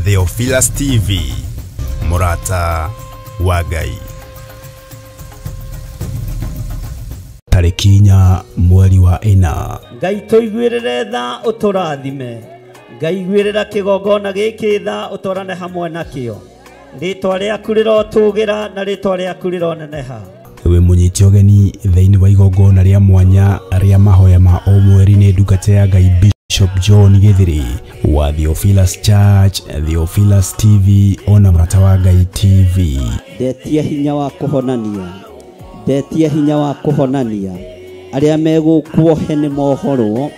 Theophilus TV, Murata wa Ngai. Tarikinya mweri wa ina. Ngai toiguirire tha uturathime. Ngai igwirira kigongona giki tha utorane hamwe nakio. Ritwa riaku rirotugira na ritwa riaku rironeneha. We munyiti ogeni thiini wa igongona ria mwanya ria mahoya ma o mweri ni ndungata ya Ngai Bishop John Githiri wa Theophilus Church, Theophilus TV, ona Murata wa Ngai TV. Ndetia hinya wa kuhonania. Ndetia hinya wa kuhonania. Aria megukuohe ni mohoro.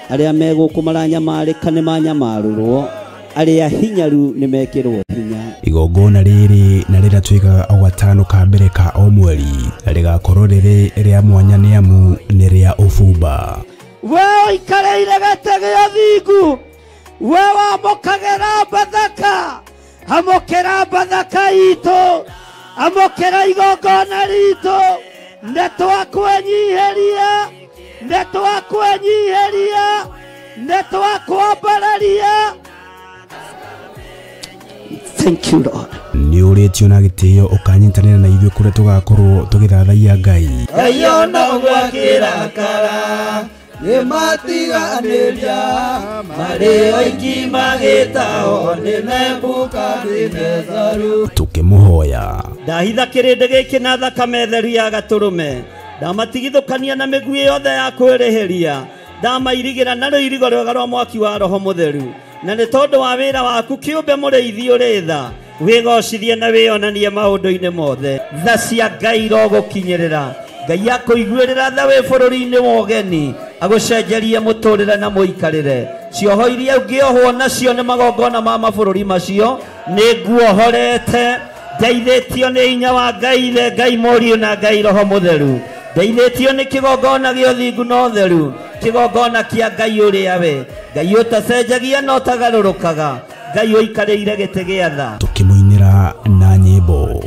Aria megukumaranya marika ni manyamarurwo. Aria hinyaru ni mekirwo hinya. Igongona riri na riratwika o gatano ka mbere ka o mweri rigakorwo riri ria mwanya ni amu ni ria ufumba. We ikareire gatege ya thigu. We wamokagera bathaka. Amokera bathaka ito. Amokera igongona rito. Ndetwa kwenyiheria. Ndetwa kwenyiheria. Ndetwa kwambararia. Thank you, Lord. Ni uretio na gitio ukanyitanira na ithuĩ kuria tugakorwo tugithathaia Ngai. Ayona gwakira kara ni matiganiria mari oingi magitao ni membuka thimezaru tukimuhoya. Ndahitha kirinde giki na thakame theru ya gaturume. Ndamatigithukania na migui yothe ya kwirihiria. Ndamairigira na ruirigo rwega rwa mwaki wa Roho Mutheru. Na ni tondu wa wira waku kiumbe muriithi uritha wigocithie na wionanie maundu-ini mothe. Tha cia Ngai rogukinyirira. Ngai akuiguirira tha wi bururi-ini wa ugeni agucenjerie muturire na muikarire. Cioho iria ungiohwo nacio ni magongona ma mabururi macio ni nguohorete. Ndeithĩtio ni hinya wa Ngai le Ngai Mũriũ na Ngai Roho Mutheru. Ndeithĩtio ni kigongona gĩa ũthingu na ũtheru, kigongona kia Ngai ũrĩa we. Ngai ũtacenjagia no tagarũrũkaga. Ngai ũikarĩire gĩtĩ gĩa tha. Tukimuinira na nyĩmbo.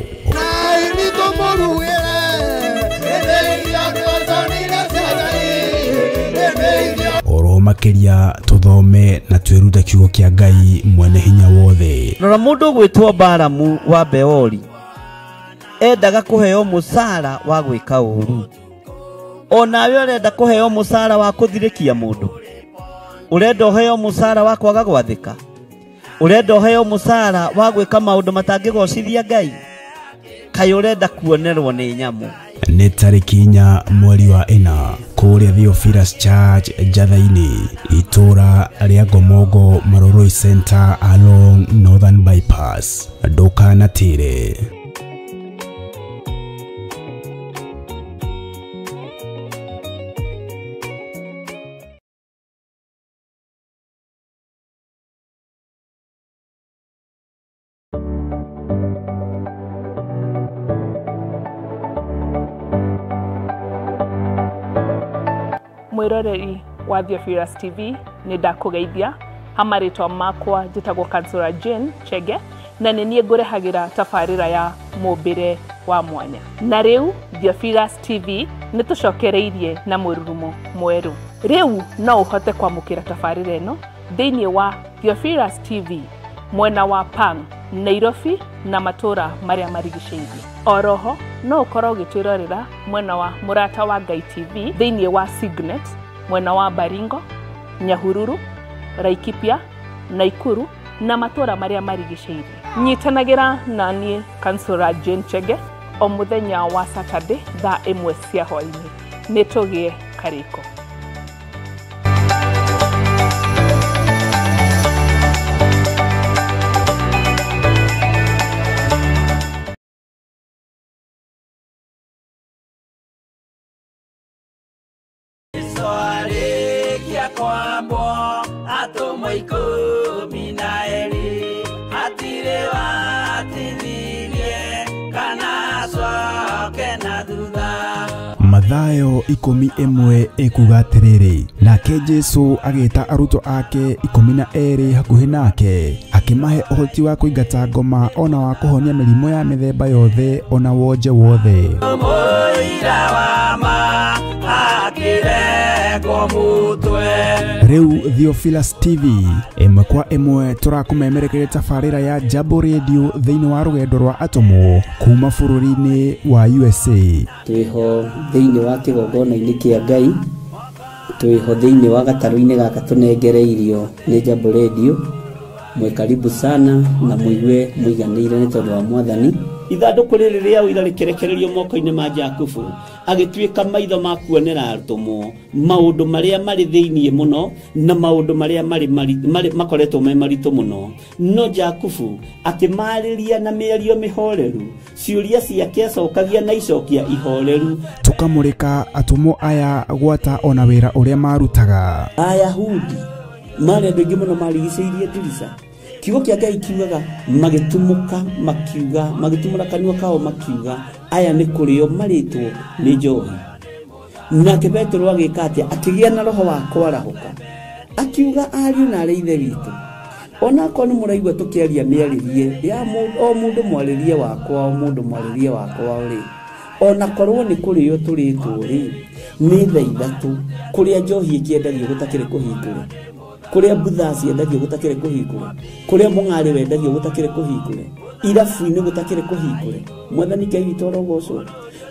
Oro makiria tuthome na twirute kiugo kia Ngai mwene hinya wothe. Rora mundu gwitwo Balamu wa Beori endaga kuheo musara wa gwika uru. Onawe urenda kuheo musara wa kuthirikia mundu. Urenda uheo musara wa kwaga gwathika. Urenda uheo musara wa gwika maundu matangigocithia Ngai. Kai urenda kuonerwo ni nyamu. Ni tarikinya mweri wa ina kuria Theophilus Church Jathaini itura ria Gomongo Maroroi Center along Northern Bypass. Ndukanatire. Mwiroreri wa Theophilus TV ni ndakugeithia hamaritwa makwa njitagwo Kansura Jane Chege na ni ngurehagira tafarira ya mumbire wa mwanya. Na riu Theophilus TV ni tucokereirie na mururumo mweru. Riu no uhote kwamukira tafarira eno thiini wa Theophilus TV mwena wa Pang, Nairobi na matura maria marigiceirie. Oroho no ukorwo gitwirorera mwena wa Murata wa Ngai TV thiini wa Signet mwena wa Baringo, Nyahururu, Laikipia, Naikuru na matura maria marigiceirie. Nyitanagira na nie Kansura Jane Chege o muthenya wa Saturday thaa 1 cia hwaini. Nitugie kariko. Mathayo 11 ekuga atiriri, nake Jesu agita aruto ake 12 hakuhi nake akimahe uhoti wa kuingata ngoma ona wa kuhonia mirimo ya mithemba yothe ona wonje wothe. Riu Theophilus TV imwe kwa imwe turakumemerekere tafarira ya Jambo Radio thiini wa rugendo rwa atomo kuma bururi-ini wa USA. Twiho thiini wa kigongona-ini kia Ngai, twiho thiini wa gataru-ini gaka tunengereirio ni Jambo Radio. Mwe karibu sana na muigue muiganire ni tondu wa Mwathani. Ithanduku riri ria uira rikerekererio moko-ini ma Jakubu agituika maitho ma kuonera atumo maundu maria mari thiini muno na maundu maria mari makoretwo me maritu muno. No Jakubu akimariria na mĩario mĩhoreru, ciuria ciake acokagia na icokia ihoreru. Tukamurika atumo aya gwata ona wira uria marutaga. Ayahudi mari andu aingi muno marigicĩirie ndirica. Kiugo kia Ngai kiugaga magitumuka makiuga, magitumura kanua kao makiuga aya ni kurio maritwo ni njohi. Nake Petro agika atia akigia na roho wa kwarahuka akiuga ariu na ithe witu, ona ko ni muraigua tukiaria miaririe ya o mundu mwaririe wakwa, o mundu mwaririe wakwa uri ona korwo ni kurio turitwo ri ni thaa ithatu kuria njohi ikiendagio gutakire kuhingura, kuria butha ciendagio gutakire kuhingura, kuria mung'ari wendagio gutakire kuhingura, irabu-ini gutakire kuhingura. Mwathani Ngai witu arogocwo.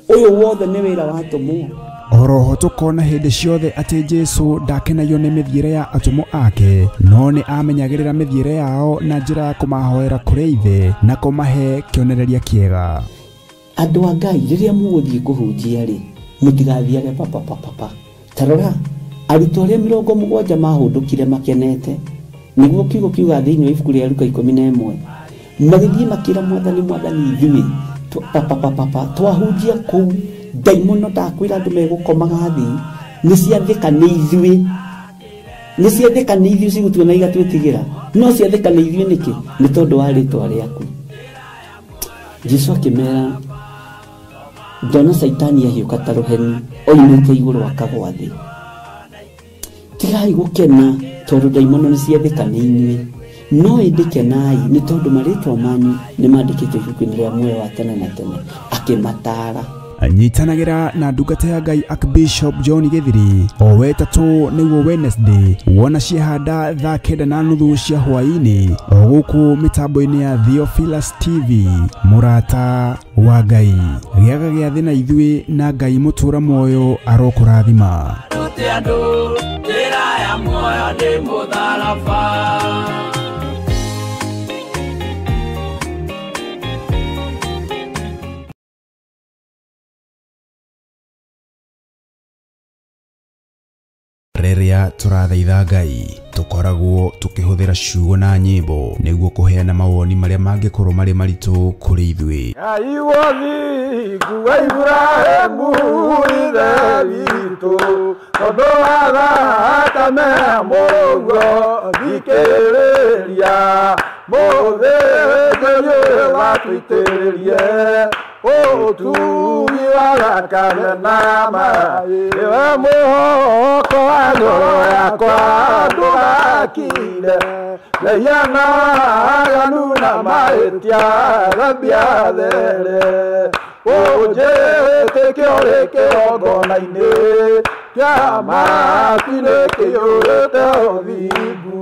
Uyu wothe ni wira wa atumo. Oroho tukona hindi ciothe ati Jesu ndakenagio ni mithiire ya atumo ake, no ni amenyagirira mithiire yao na njira ya kumahoera kuri ithe na kumahe kionereria kiega. Andu a Ngai riria muguthie kuhunjia ri mutigathiage papa. Tarora arutwo aria 70 mahundukire makenete, niguo kiugo kiuga thiini wa ibuku ria Luka 11 magithie makira Mwathani ithuĩ papa twahunjia kuu daimono ndakwira andu megukomaga thi ni ciathika ni ithuĩ cigutuona igatwĩtigĩra, no ciathika ni ithuĩ niki ni tondu wa ritwa riaku. Jesu akimera ndona Saitani ahiuka ta ruheni oimĩte igũrũ akagwa thĩ. Tigai gukena tondu daimono ni ciathika ni inyuĩ, no indikenai ni tondu maritwa manyu ni mandikitwo ibuku-ini ria muoyo wa tene na tene. Akimatara anyitanagira na ndungata ya Ngai Archbishop John Githiri o wetatu niguo Wednesday wona ciehanda thaa 9:30 cia hwaini o guku mitambo-ini ya Theophilus TV. Murata wa Ngai giaga gia thina ithuĩ na Ngai mutura muoyo arokurathima. Reria turathaitha Ngai tukoragwo tukihuthira ciugo na nyimbo niguo kuheana mawoni maria mangikorwo mari maritu kuri ithuĩ. Aiwothi kuwa Ibrahimu ithe witu tondu wa thakame mũguo thikĩrĩria mũthĩnjĩri watũitĩrĩrie ũtugi wa thakame na maaĩ. Iwe mũhoko wa ngoro yakwa ndũgakire lehiana aganu na mahĩtia thambia there ũnjĩtĩkio rĩ kĩgongona-inĩ kĩa matu-inĩ kĩiyũrĩte ũthingu.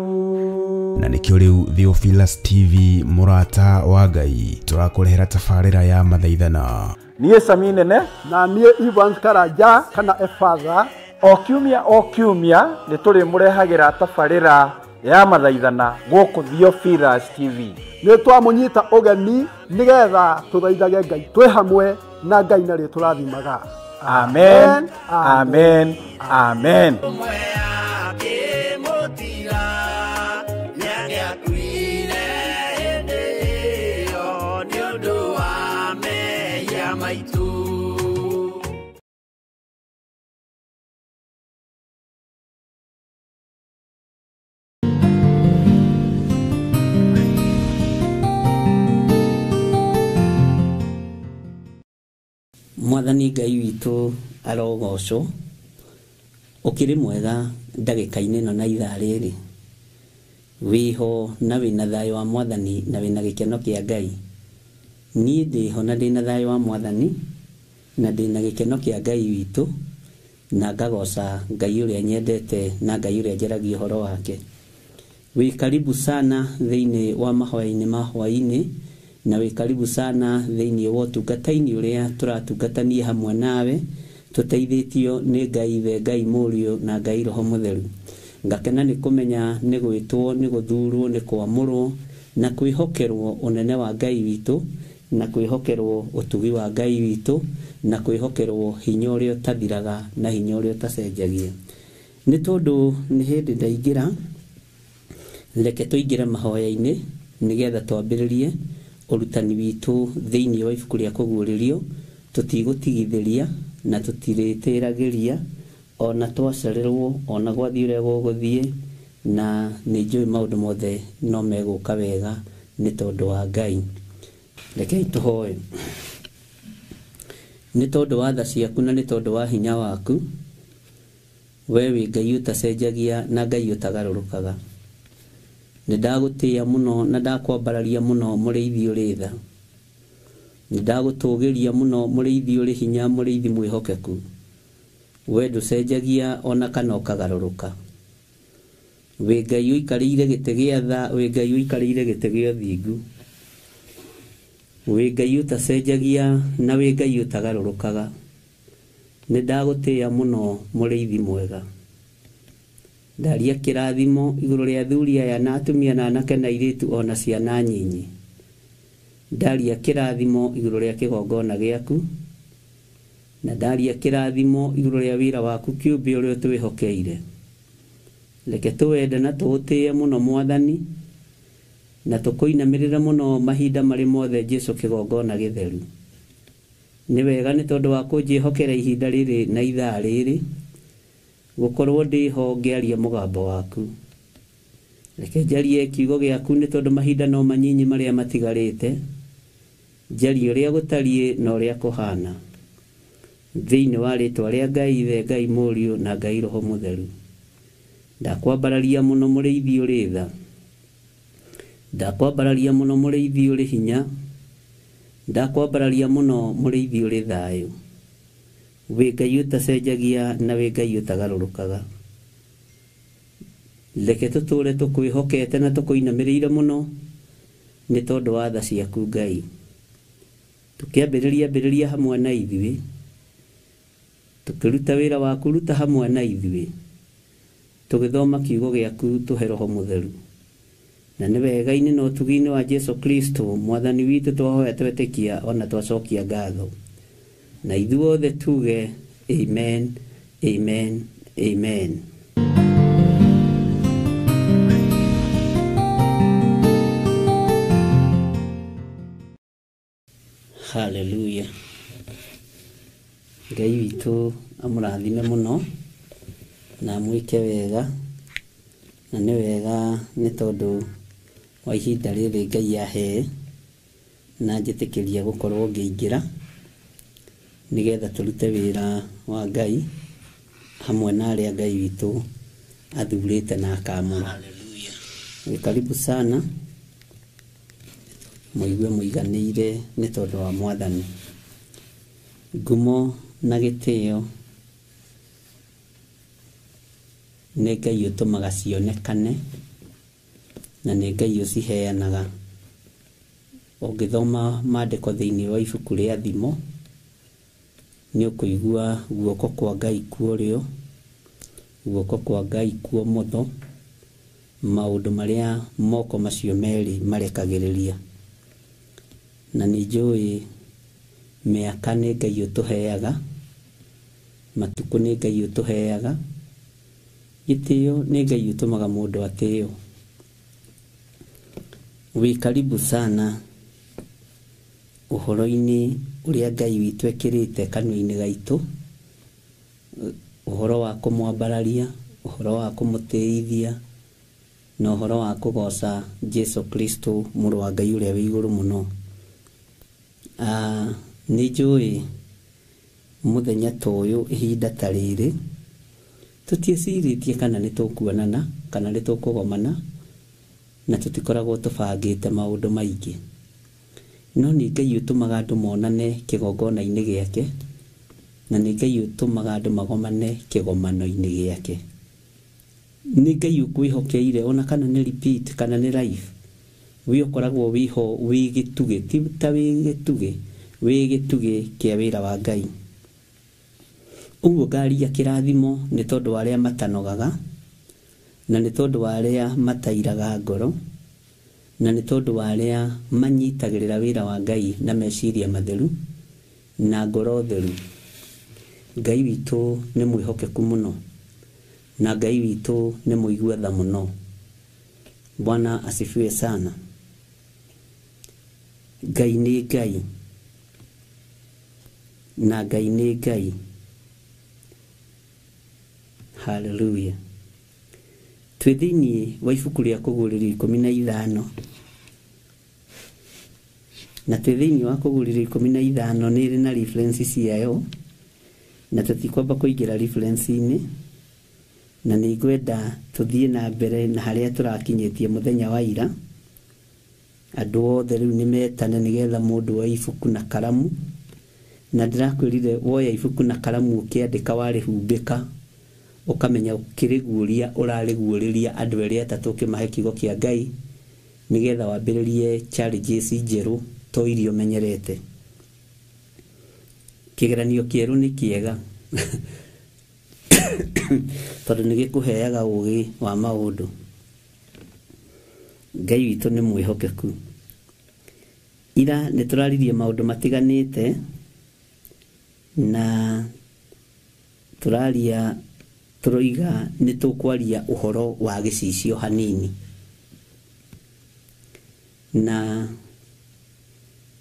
Na nikio riu Theophilus TV murata wa Ngai turakurehera tafarira ya mathaithana. Niĩ Sami Nene na niĩ Evans Karanja kana Efatha. O kiumia nĩ tũrĩmũrehagĩra tafarĩra ya mathaithana gũkũ Theophilus TV. Nĩ twamũnyita ũgeni nĩgetha tũthaithage Ngai twĩ hamwe na Ngai na rĩtwa tũrathimaga. Amen, amen, amen. Mwathani Ngai witu arogocwo. Ukiri mwega ndagika-ini ino na ithaa riri wiho na wina thayo wa Mwathani na wina gikeno kia Ngai. Niĩ ndiho na ndina thayo wa Mwathani na ndina gikeno kia Ngai witu na ngagoca Ngai uria nyendete na Ngai uria njaragia uhoro wake. Wĩ karibu sana thĩinĩ wa mahoya-inĩ ma hwaĩ-inĩ, na wĩ karibu sana thĩinĩ wa ũtungata-inĩ ũrĩa tũratungatania hamwe nawe, tũteithĩtio nĩ Ngai Ithe, Ngai Mũriũ na Ngai Roho Mũtheru. Ngakena nĩ kũmenya nĩ gwĩtwo, nĩ gũthurwo, nĩ kwamũrwo na kwĩhokerwo ũnene wa Ngai witũ, na kwĩhokerwo ũtugi wa Ngai witũ, na kwĩhokerwo hinya ũrĩa ũtathiraga na hinya ũrĩa ũtacenjagia. Nĩ tondũ nĩ hĩndĩ ndaingĩra, reke tũingĩre mahoya-inĩ nĩgetha twambĩrĩrie ũrutani witũ thĩinĩ wa ibuku rĩa kũguũrĩrio. Tũtigũtigithĩria na tũtirĩtĩragĩria, ona twacererwo, ona gwathiĩ ũrĩa gũgũthiĩ, na nĩ njũĩ maũndũ mothe no megũka wega nĩ tondũ wa Ngai. Rekei tũhoe. Nĩ tondũ wa tha ciaku na nĩ tondũ wa hinya waku, we wĩ Ngai ũtacenjagia na Ngai ũtagarũrũkaga. Nĩ ndagũtĩĩa mũno na ndakwambararia mũno mũrĩithi ũrĩ tha. Nĩ ndagũtũgĩria mũno mũrĩithi ũrĩ hinya, mũrĩithi mwĩhokeku. We ndũcenjagia ona kana ũkagarũrũka. Wĩ Ngai ũikarĩire gĩtĩ gĩa tha, wĩ Ngai ũikarĩire gĩtĩ gĩa ũthingu. Wĩ Ngai ũtacenjagia na wĩ Ngai ũtagarũrũkaga. Nĩ ndagũtĩĩa mũno mũrĩithi mwega. Ndaria kĩrathimo igũrũ rĩa athuri aya na atumia na anake na airĩtu ona ciana nyinyi. Ndaria kĩrathimo igũrũ rĩa kĩgongona gĩaku, na ndaria kĩrathimo igũrũ rĩa wĩra waku kĩũmbe ũrĩa twĩhokeire. Reke tũwende na tũũtĩe mũno Mwathani, na tũkũinamĩrĩra mũno mahinda marĩ mothe Jesũ kĩgongona gĩtheru. Nĩ wega nĩ tondũ wa kũnjĩhokera ihinda rĩrĩ na ithaa rĩrĩ, gũkorwo ndĩho ngĩaria mũgambo waku. Reke njarie kiugo gĩaku nĩ tondũ mahinda no manyinyi marĩa matigarĩte. Njarie ũrĩa gũtariĩ na ũrĩa kũhana, thĩinĩ wa rĩtwa rĩa Ngai Ithe, Ngai Mũriũ na Ngai Roho Mũtheru. Ndakwambararia mũno mũrĩithi ũrĩ tha. Ndakwambararia mũno mũrĩithi ũrĩ hinya. Ndakwambararia mũno mũrĩithi ũrĩ thayũ. Wĩ Ngai ũtacenjagia na wĩ Ngai ũtagarũrũkaga. Reke tũtũũre tũkwĩhokete na tũkũinamĩrĩire mũno nĩ tondũ wa tha ciaku Ngai. Tũkĩambĩrĩria hamwe na ithuĩ, tũkĩruta wĩra waku ruta hamwe na ithuĩ, tũgĩthoma kiugo gĩaku tũhe Roho Mũtheru. Na nĩ wega-inĩ na ũtugi-inĩ wa Jesũ Kristo Mwathani witũ twahoya twetĩkia ona twacokia ngatho. Na ithuothe tuge amen, amen, amen. Hallelujah. Ngai witũ amũrathime mũno na mwĩke wega, na nĩ wega nĩ tondũ wa ihinda rĩrĩ Ngai yahe na njĩtĩkĩria gũkorwo ngĩingĩra nĩgetha tũrute wĩra wa Ngai hamwe na arĩa Ngai witũ athurĩte na akamũra. Wĩ karibu sana, mũigue mũiganĩire nĩ tondũ wa Mwathani. Ngumo na gĩtĩo nĩ Ngai ũtũmaga cionekane, na nĩ Ngai ũciheanaga. Ũngĩthoma maandĩko thĩinĩ wa ibuku rĩa thimo, nĩ ũkũigua guoko kwa Ngai kwa ũrĩo, guoko kwa Ngai kwa ũmotho, maũndũ marĩa moko macio merĩ marekagĩrĩria. Na nĩ njũĩ mĩaka nĩ Ngai ũtũheaga, matukũ nĩ Ngai ũtũheaga, gĩtĩo nĩ Ngai ũtũmaga mũndũ atĩo. Wĩ karibu sana ũhoro-inĩ ũrĩa Ngai witũ ekĩrĩte kanua-inĩ gaitũ, ũhoro wa kũmwambararia, ũhoro wa kũmũtĩithia, na ũhoro wa kũgoca Jesũ Kristo mũrũ wa Ngai ũrĩa wĩ igũrũ mũno. Nĩ njũĩ mũthenya ta ũyũ, ihinda ta rĩrĩ, tũtiecirĩtie kana nĩ tũkuonana kana nĩ tũkũgomana, na tũtikoragwo tũbangĩte maũndũ maingĩ. No nĩ Ngai ũtũmaga andũ monane kĩgongona-inĩ gĩake, na nĩ Ngai ũtũmaga andũ magomane kĩgomano-inĩ gĩake. Nĩ Ngai ũkwĩhokeire ona kana nĩ repeat kana nĩ live. We ũkoragwo wĩho wĩ gĩtugĩ, ti ta wĩ gĩtugĩ kĩa wĩra wa Ngai. Ũguo ngaria kĩrathimo nĩ tondũ wa arĩa matanogaga, na nĩ tondũ wa arĩa matairaga ngoro, na nĩ tondũ wa arĩa manyitagĩrĩra wĩra wa Ngai na meciria matheru na ngoro theru. Ngai witũ nĩ mwĩhokeku mũno, na Ngai witũ nĩ mũigua tha mũno. Bwana asifiwe sana. Ngai nĩ Ngai, na Ngai nĩ Ngai. Hallelujah. Twĩ thĩinĩ wa ibuku rĩa Kũguũrĩrio 15, na twĩ thĩinĩ wa Kũguũrĩrio 15 nĩ ĩrĩ na reference ciayo, na tũtikwamba kũingĩra reference-inĩ, na nĩ ngwenda tũthiĩ na mbere na harĩa tũrakinyĩtie mũthenya wa ira. Andũ othe rĩu nĩ metane nĩgetha mũndũ wa ibuku na karamu, na ndĩrakwĩrire woya ibuku na karamu ũkĩandĩka warĩhumbĩka, ũkamenya ũkĩrĩguũria ũrarĩguũrĩria andũ erĩ atatũ ũkĩmahe kiugo kĩa Ngai, nĩgetha wambĩrĩrie challenges njerũ to irio menyerete. Kĩgeranio kĩerũ nĩ kĩega tondũ nĩ gĩkũheaga ũũgĩ wa maũndũ. Ngai witũ nĩ mwĩhokeku. Ira nĩ tũraririe maũndũ matiganĩte, na tũroiga nĩ tũkwaria ũhoro wa gĩcicio hanini. Na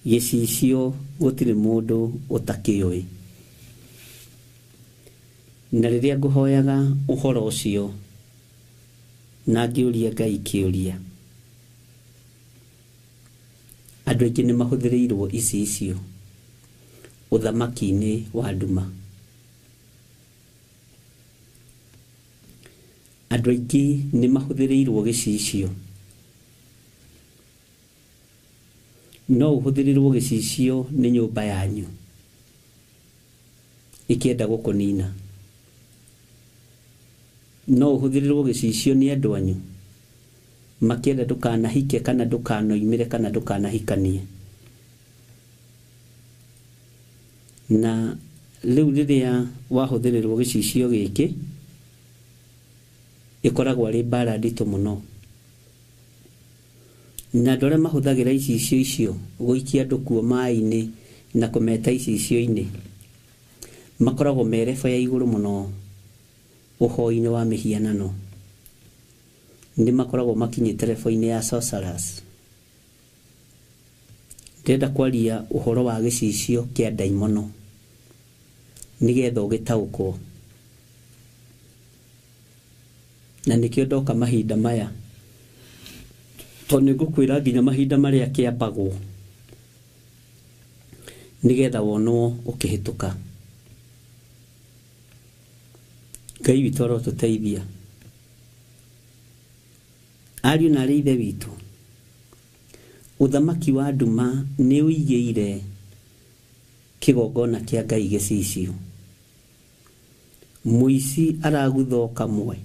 gĩcicio gũtirĩ mũndũ ũtakĩũĩ. Na rĩrĩa ngũhoyaga ũhoro ũcio na ngĩũria Ngai kĩũria, andũ aingĩ nĩ mahũthĩrĩirwo icicio ũthamaki-inĩ wa nduma. Andũ aingĩ nĩ mahũthĩrĩirwo gĩcicio. No ũhũthĩrĩrwo gĩcicio nĩ nyũmba yanyu ĩkĩenda gũkũnina. No ũhũthĩrĩrwo gĩcicio nĩ andũ anyu makĩenda ndũkanahike kana ndũkanoimĩre kana ndũkanahikanie. Na rĩu rĩrĩa wahũthĩrĩrwo gĩcicio gĩkĩ, ĩkoragwo arĩ mbara nditũ mũno. Na andũ arĩa mahũthagĩra icicio icio gũikia andũ kuo maĩ-inĩ na kũmeta icicio-inĩ makoragwo me level ya igũrũ mũno ũhoi-inĩ wa mĩhianano. Nĩ makoragwo makinyĩte level-inĩ ya sorcerers. Ndĩrenda kwaria ũhoro wa gĩcicio kĩa ndaimono nĩgetha ũgĩtaũkwo. Na nĩkĩo ndoka mahinda maya, tondũ nĩngũkwĩra nginya mahinda marĩa kĩambagwo nĩgetha wonwo ũkĩhĩtũka. Ngai witũ arotũteithia. Ariũ na arĩ ithe witũ, ũthamaki wa nduma nĩ ũigĩire kĩgongona kĩa Ngai gĩcicio. Mũici aragutha kamwe,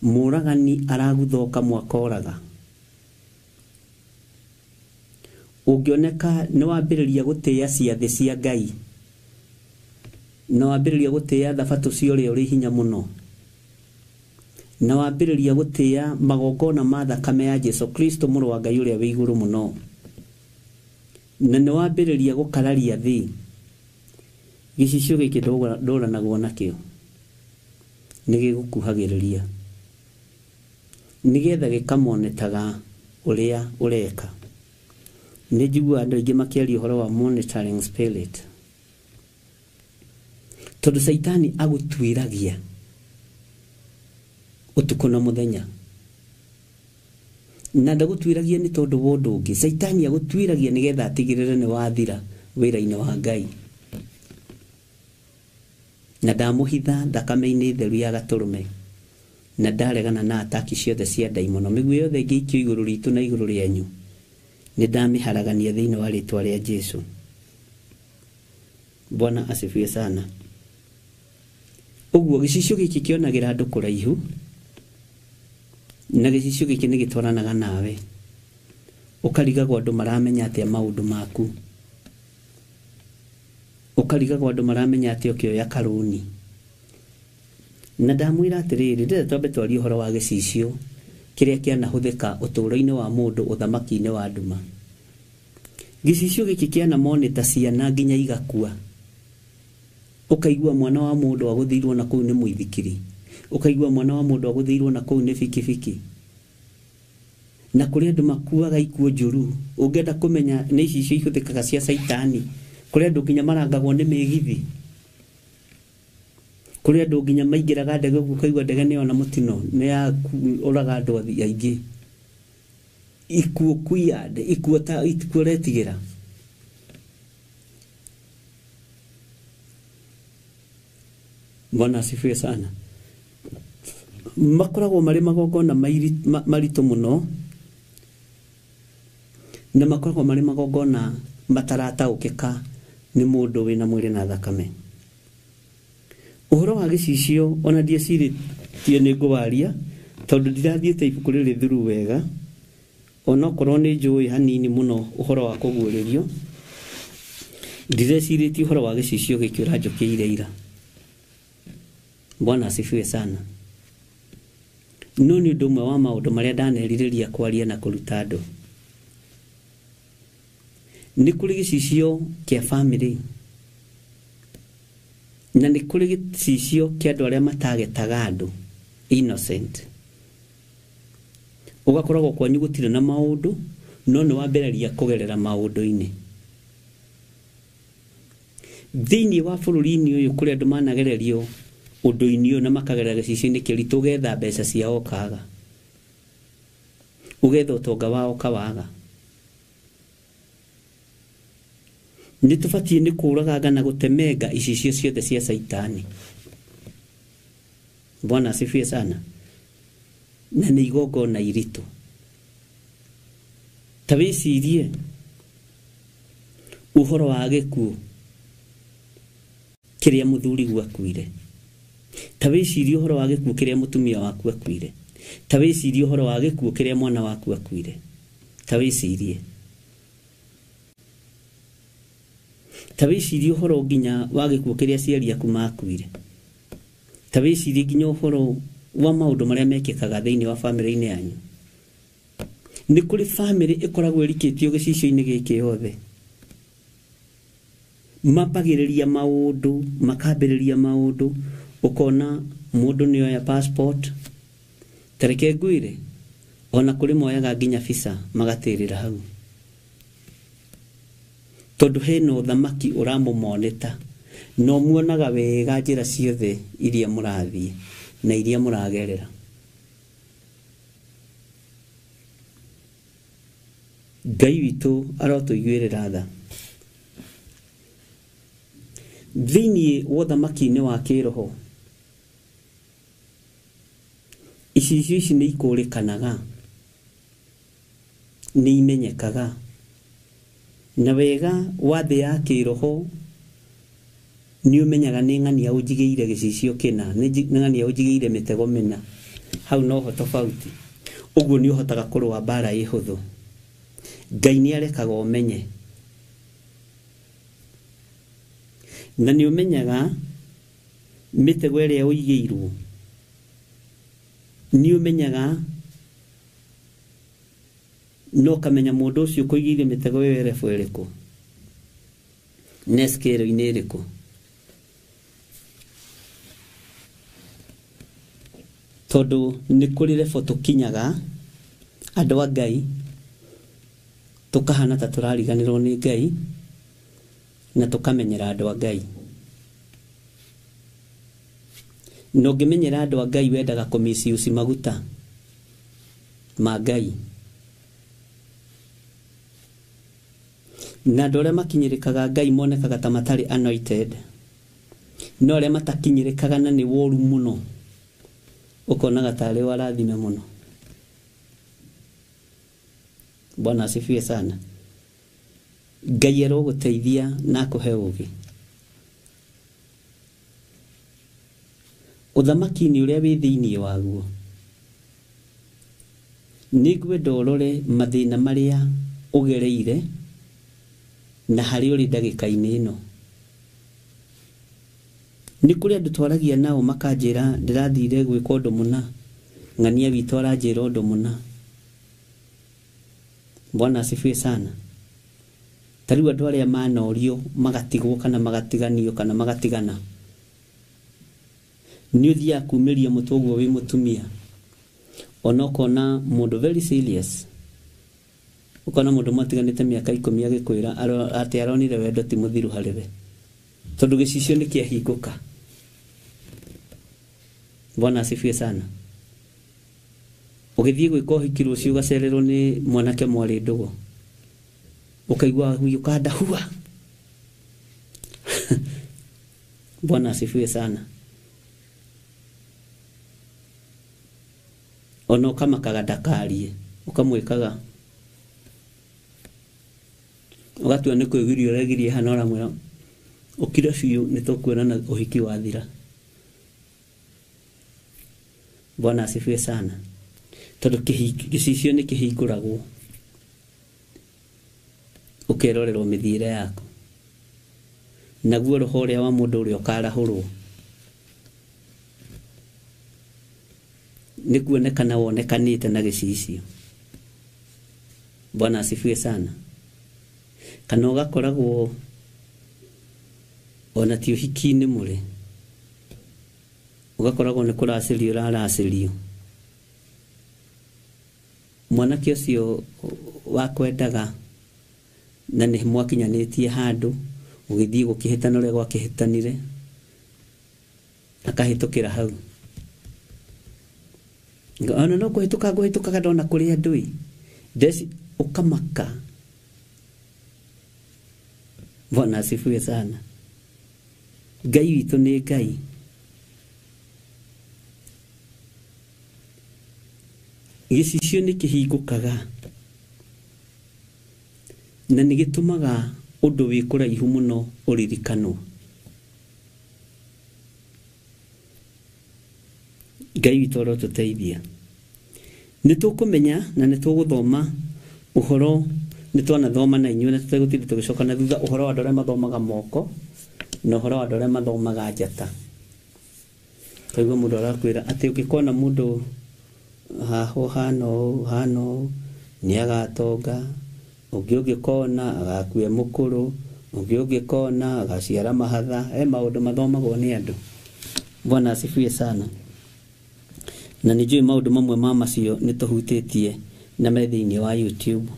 mũragani aragutha kamwe akoraga. Ũngĩoneka nĩ wambĩrĩria gũtĩĩa ciathĩ cia Ngai, na wambĩrĩria gũtĩĩa thabatũ cia ũrĩa ũrĩ hinya mũno, na wambĩrĩria gũtĩĩa magongona ma thakame ya Jesu Kristo mũrũ wa Ngai ũrĩa wĩ igũrũ mũno, na nĩ wambĩrĩria gũkararia thĩ, gĩcicio gĩkĩ ndũranagwo nakĩo nĩ gĩgũkuhagĩrĩria nĩgetha gĩkamonetaga ũrĩa ũreka. Nĩ njigua andũ aingĩ makĩaria ũhoro wa monitoring spirit, tondũ Saitani agũtuĩragia ũtukũ na mũthenya. Na ndagũtuĩragia nĩ tondũ wa ũndũ ũngĩ. Saitani agũtuĩragia nĩgetha atigĩrĩre nĩ wathira wĩra-inĩ wa Ngai. Na ndamũhitha thakame-inĩ theru ya Gatũrũme, na ndaregana na ataki ciothe cia ndaimono. Mĩguĩ yothe ĩngĩikio igũrũ ritũ na igũrũ rĩanyu nĩ ndamĩharagania thĩinĩ wa rĩtwa rĩa Jesu. Bwana asifiwe sana. Uguo gicicio giki kionagira andu kuraihu na gicicio giki ni gitwaranaga nawe ukarigagwo andu maramenya atia maundu maku ukarigagwo andu maramenya atia ukioya karuni na ndamwira atiriri ndire twambe twari uhoro wa gicicio kiria kianahuthika uturo-ini wa mundu uthamaki-ini wa nduma. Gicicio giki kiana moneta ciana nginya igakua ukaigua mwana wa mundu aguthirwo na kuu ni muithikiri ukaigua mwana wa mundu aguthirwo na kuu ni fikifiki na kuri andu makuaga ikuo njuru ungenda kumenya ni icio ihuthikaga cia saitani kuri andu nginya marangagwo ni migithi kuri andu nginya maingiraga ndege ukaigua ndege ni ona mutino ni ya uraga andu aingi ikuo kuiande ikuo ta ikuo retigira Bwana asifiwe sana. Makoragwo mari magongona maritu muno na makoragwo mari magongona matarataukika ni mundu wina mwiri na thakame. Uhoro wa gicicio ona ndieciritie ni nguvaria tondu ndirathiete ibuku riri thuru wega ona korwo ni njui hanini muno uhoro wa kuguuririo ndireciritie uhoro wa gicicio giki uranjukiire ira. Bwana asifiwe sana. No ni undu umwe wa maundu maria ndanerireria kwaria na kuruta andu ni kuri gicicio kia family na ni kuri gicicio kia andu aria matagetaga andu innocent ugakoragwo kwanyu gutire na maundu no ni wamberaria kugerera maundu-ini thiini wa bururi-ini uyu kuri andu managererio undu-ini uyu na makagerera gicicio-ini kiritu getha mbeca ciao kaga ugetha utonga wao kawaga ni tubatie ni kuraga na gutemenga icicio ciothe cia saitani. Bwana asifiwe sana. Na ni igongona iritu tabicirie uhoro wa gikuo kiria muthuri gwakuire tabicirie uhoro wa gikuo kiria mutumia waku akuire tabicirie uhoro wa gikuo kiria mwana waku akuire tabicirie tabicirie uhoro nginya wa gikuo kiria ciari aku makuire tabicirie nginya uhoro wa maundu maria mekikaga thiini wa family-ini yanyu. Ni kuri family ikoragwo irikitio gicicio-ini giki yothe mapagiriria maundu makambiriria maundu ukona mundu ni oya passport tareke nguire ona kuri moyaga nginya visa magatirira hau tondu heno thamaki uramumoneta no muonaga wega njira ciothe iria murathie na iria muragerera. Ngai witu arotuiguirira tha thiini wa thamaki-ini wa kiroho icicio ici ni ikurikanaga ni imenyekaga na wega wa thi ya kiroho ni umenyaga ni ng'ania unjigiire gicicio kina ni ng'ania unjigiire mitego mina hau no ho tofauti uguo ni uhotaga kurwa bara ihuthu. Ngai ni arekaga umenye na ni umenyaga mitego iria uigiirwo ni umenyaga no kamenya mundu ucio kuigiire mitego iyo erefu iriku neskero-ini iriku tondu ni kuri refo tukinyaga andu a Ngai tukahana ta turariganirwo ni Ngai na tukamenyera andu a Ngai. No ngimenyera andu a Ngai wendaga kumisiusi maguta ma Ngai na andu aria makinyirikaga Ngai monekaga ta matari anointed no aria matakinyirikaga na ni woru muno ukonaga tari warathime muno. Bwana asifiwe sana. Ngai aroguteithia na akuhe ugi uthamaki ni uria wi thiini waguo nigwenda urore mathina maria ugereire na hari uri ndagika-ini ino. Ni kuri andu twaragia nao makanjira ndirathire gwika undu muna, ng'ania witũ aranjira undu muna. Bwana asifiwe sana. Tariu andu aria manorio magatigwo kana magatiganio kana magatigana, ni uthia kumiria mutoguo wi mutumia onokona mundu very serious, ukona mundu matiganite miaka 10 agikwira ati aronire wendo ti muthiru hariwe tondu gicicio ni kiahinguka. Bwana asifiwe sana. Ugithie gwika uhiki ucio ugacererwo ni mwanake mwari ndugu, ukaigua huyu kada huwa. Bwana asifiwe sana. Ono kama kagadakarie ukamwikaga ugatua ni kwigirio regirie hanora mwira ukira biu ni tukwirana uhiki wathira. Bwana asifiwe sana. Tondu gicicio ni kihinguragwo ukerorerwo mithire yako naguo roho uria wa mundu uria ukarahurwo ni kuonekana wonekanite na gicicio. Bwana asifiwe sana. Kana ugakoragwo ona ti uhiki-ini muri, ugakoragwo ni kuracirio raracirio. Mwanake ucio wakwendaga na ni mwakinyanitie handu ugithie gukihitana uria gwakihitanire akahitukira hau. Ona no kuhituka kadona kuri andui desi ukamaka. Bwana asifiwe sana. Ngai witu ni Ngai. Gicicio ni kihingukaga na nigitumaga undu wi kuraihu muno uririkanwo. Ngai witu arotuteithia. Nitukumenya na nituguthoma uhoro nitwanathoma na inyuĩ na tutegutiri tugicoka na thutha uhoro wa andũ arĩa mathomaga moko na uhoro wa andũ arĩa mathomaga njata. Kaigua mundu arakwira ati ukikona mundu haho hano ni agatonga, ungi ugikona agakuwe mukuru, ungi ugikona agaciara mahatha. Maundu mathomagwo ni andu. Bwana asifiwe sana. Na nijui maundu mamwe ma macio nituhutitie na me thiini wa YouTube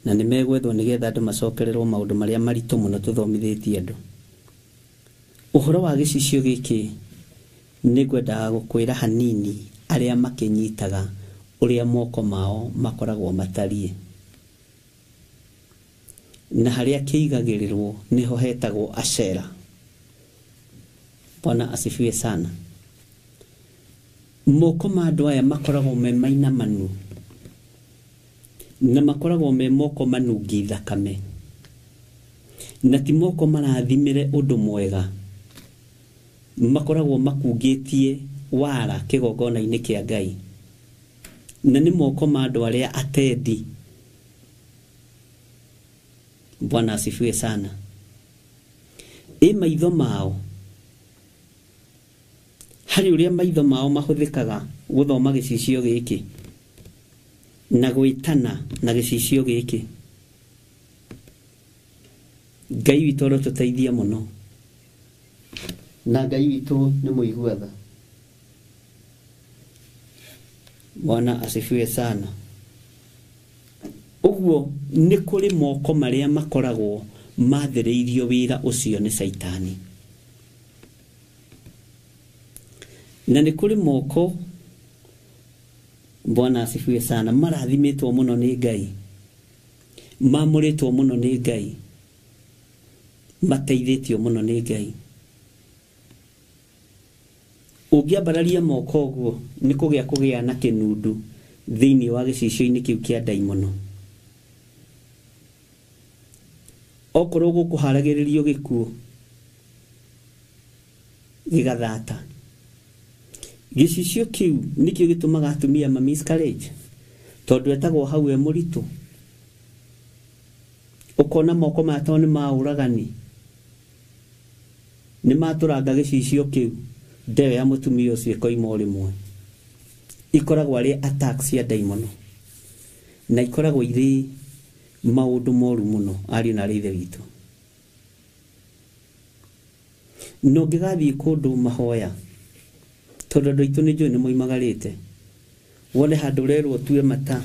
na ni megwethwo nigetha andu macokererwo maundu maria maritu muno tuthomithitie andu. Uhoro wa gicicio giki ni ngwendaga gukwira hanini aria makinyitaga uria moko mao makoragwo matarie na haria kiigagirirwo niho hetagwo acera. Bwana asifiwe sana. Moko ma andu aya makoragwo me mainamanu na makoragwo me moko manungi thakame na ti moko marathimire undu mwega. Makoragwo makungitie wara kigongona-ini kia Ngai na ni moko ma andu aria atendi. Bwana asifiwe sana. Maitho mao hari uria maitho mao mahuthikaga guthoma gicicio giki na gwitana na gicicio giki. Ngai witu arotuteithia muno na Ngai witu ni muiguatha. Bwana asifiwe sana. Uguo ni kuri moko maria makoragwo mathiriirio wira ucio ni Saitani na ni kuri moko, Bwana asifiwe sana, marathimitwo muno ni Ngai, mamuritwo muno ni Ngai, mateithitio muno ni Ngai. Ungiambararia moko guo ni kugia na kinundu thiini wa gicicio-ini kiu kia daimono. Okorwo gukuharagiririo gikuo gigathata gicicio kiu nikio gitumaga atumia ma miscarriage tondu etagwo hau e muritu ukona moko matao ni mauragani ni maturanga gicicio kiu ndewe ya mutumia ucio koima rimwe ikoragwo ari attacks ya daimono na ikoragwo iri maundu moru muno ari na rithe witu no gigathi kundu mahoya tondu ndoitu ni njui ni moimagarite wone handu rerwo tue mata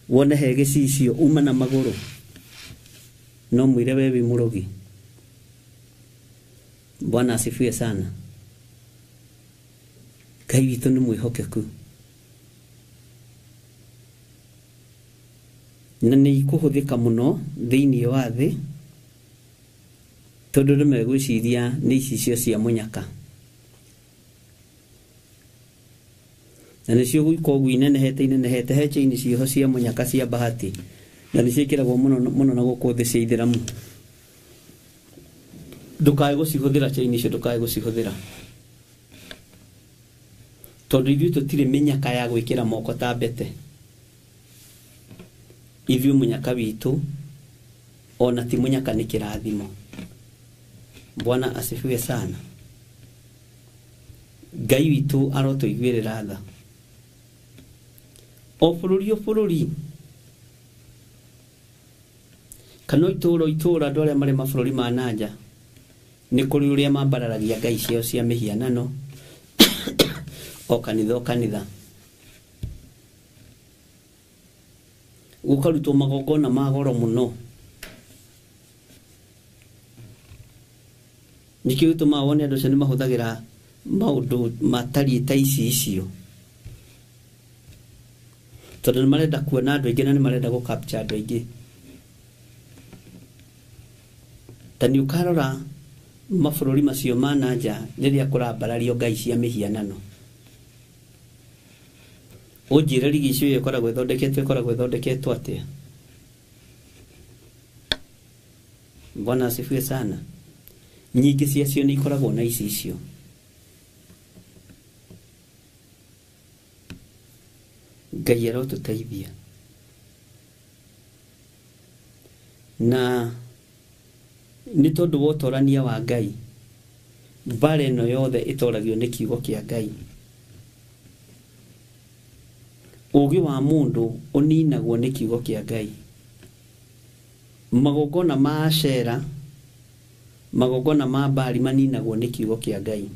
wone he gicicio uma na maguru no mwire wewe murogi. Bwana asifiwe sana. Ngai witũ nĩ mwĩhokeku na nĩ ikũhũthĩka mũno thĩinĩ wa thĩ tondũ nĩ megwĩciria nĩ icicio cia mũnyaka na nĩcio gwĩka ũguo inenehete heche-inĩ cioho cia mũnyaka cia bahati na nĩciĩkĩragwo mũno na gũkũ thĩ cia ithĩramu. Ndukae gũcihũthĩra chain icio, ndukae gũcihũthĩra tondu ithuĩ tũtirĩ mĩnyaka ya gwĩkĩra moko ta mbete. Ithuĩ mũnyaka witũ ona ti mũnyaka nĩ kĩrathimo. Bwana asifiwe sana. Ngai witũ arotũiguĩrĩra tha o bũrũri kana itũũra andũ arĩa marĩ mabũrũri ma nanja nĩ kũrĩ ũrĩa mambararagia ngai ciao cia mĩhianano o kanitha gũkarutwo magongona ma goro mũno. Nĩkĩo gĩtũmaga wone andũ acio nĩ mahũthagĩra maũndũ matariĩ ta icio tondũ nĩ marenda kuona andũ aingĩ na nĩ marenda gũcapture andũ aingĩ. Tani ukarora mabũrũri macio ma nanja rĩrĩa kũrambarario ngai cia mĩhianano ũnjĩre rigi icio ikoragwo ithondeketwo atĩa? Bwana asifiwe sana. Nyingĩ ciacio nĩ ikoragwo na icio. Ngai arotũteithia na nĩ tondũ wa ũtorania wa Ngai mbara ĩno yothe ĩtoragio nĩ kiugo kĩa Ngai. Ũũgĩ wa mũndũ ũninagwo nĩ kiugo kĩa Ngai. Magongona ma Ashera, magongona ma Baali maninagwo nĩ kiugo kĩa Ngai.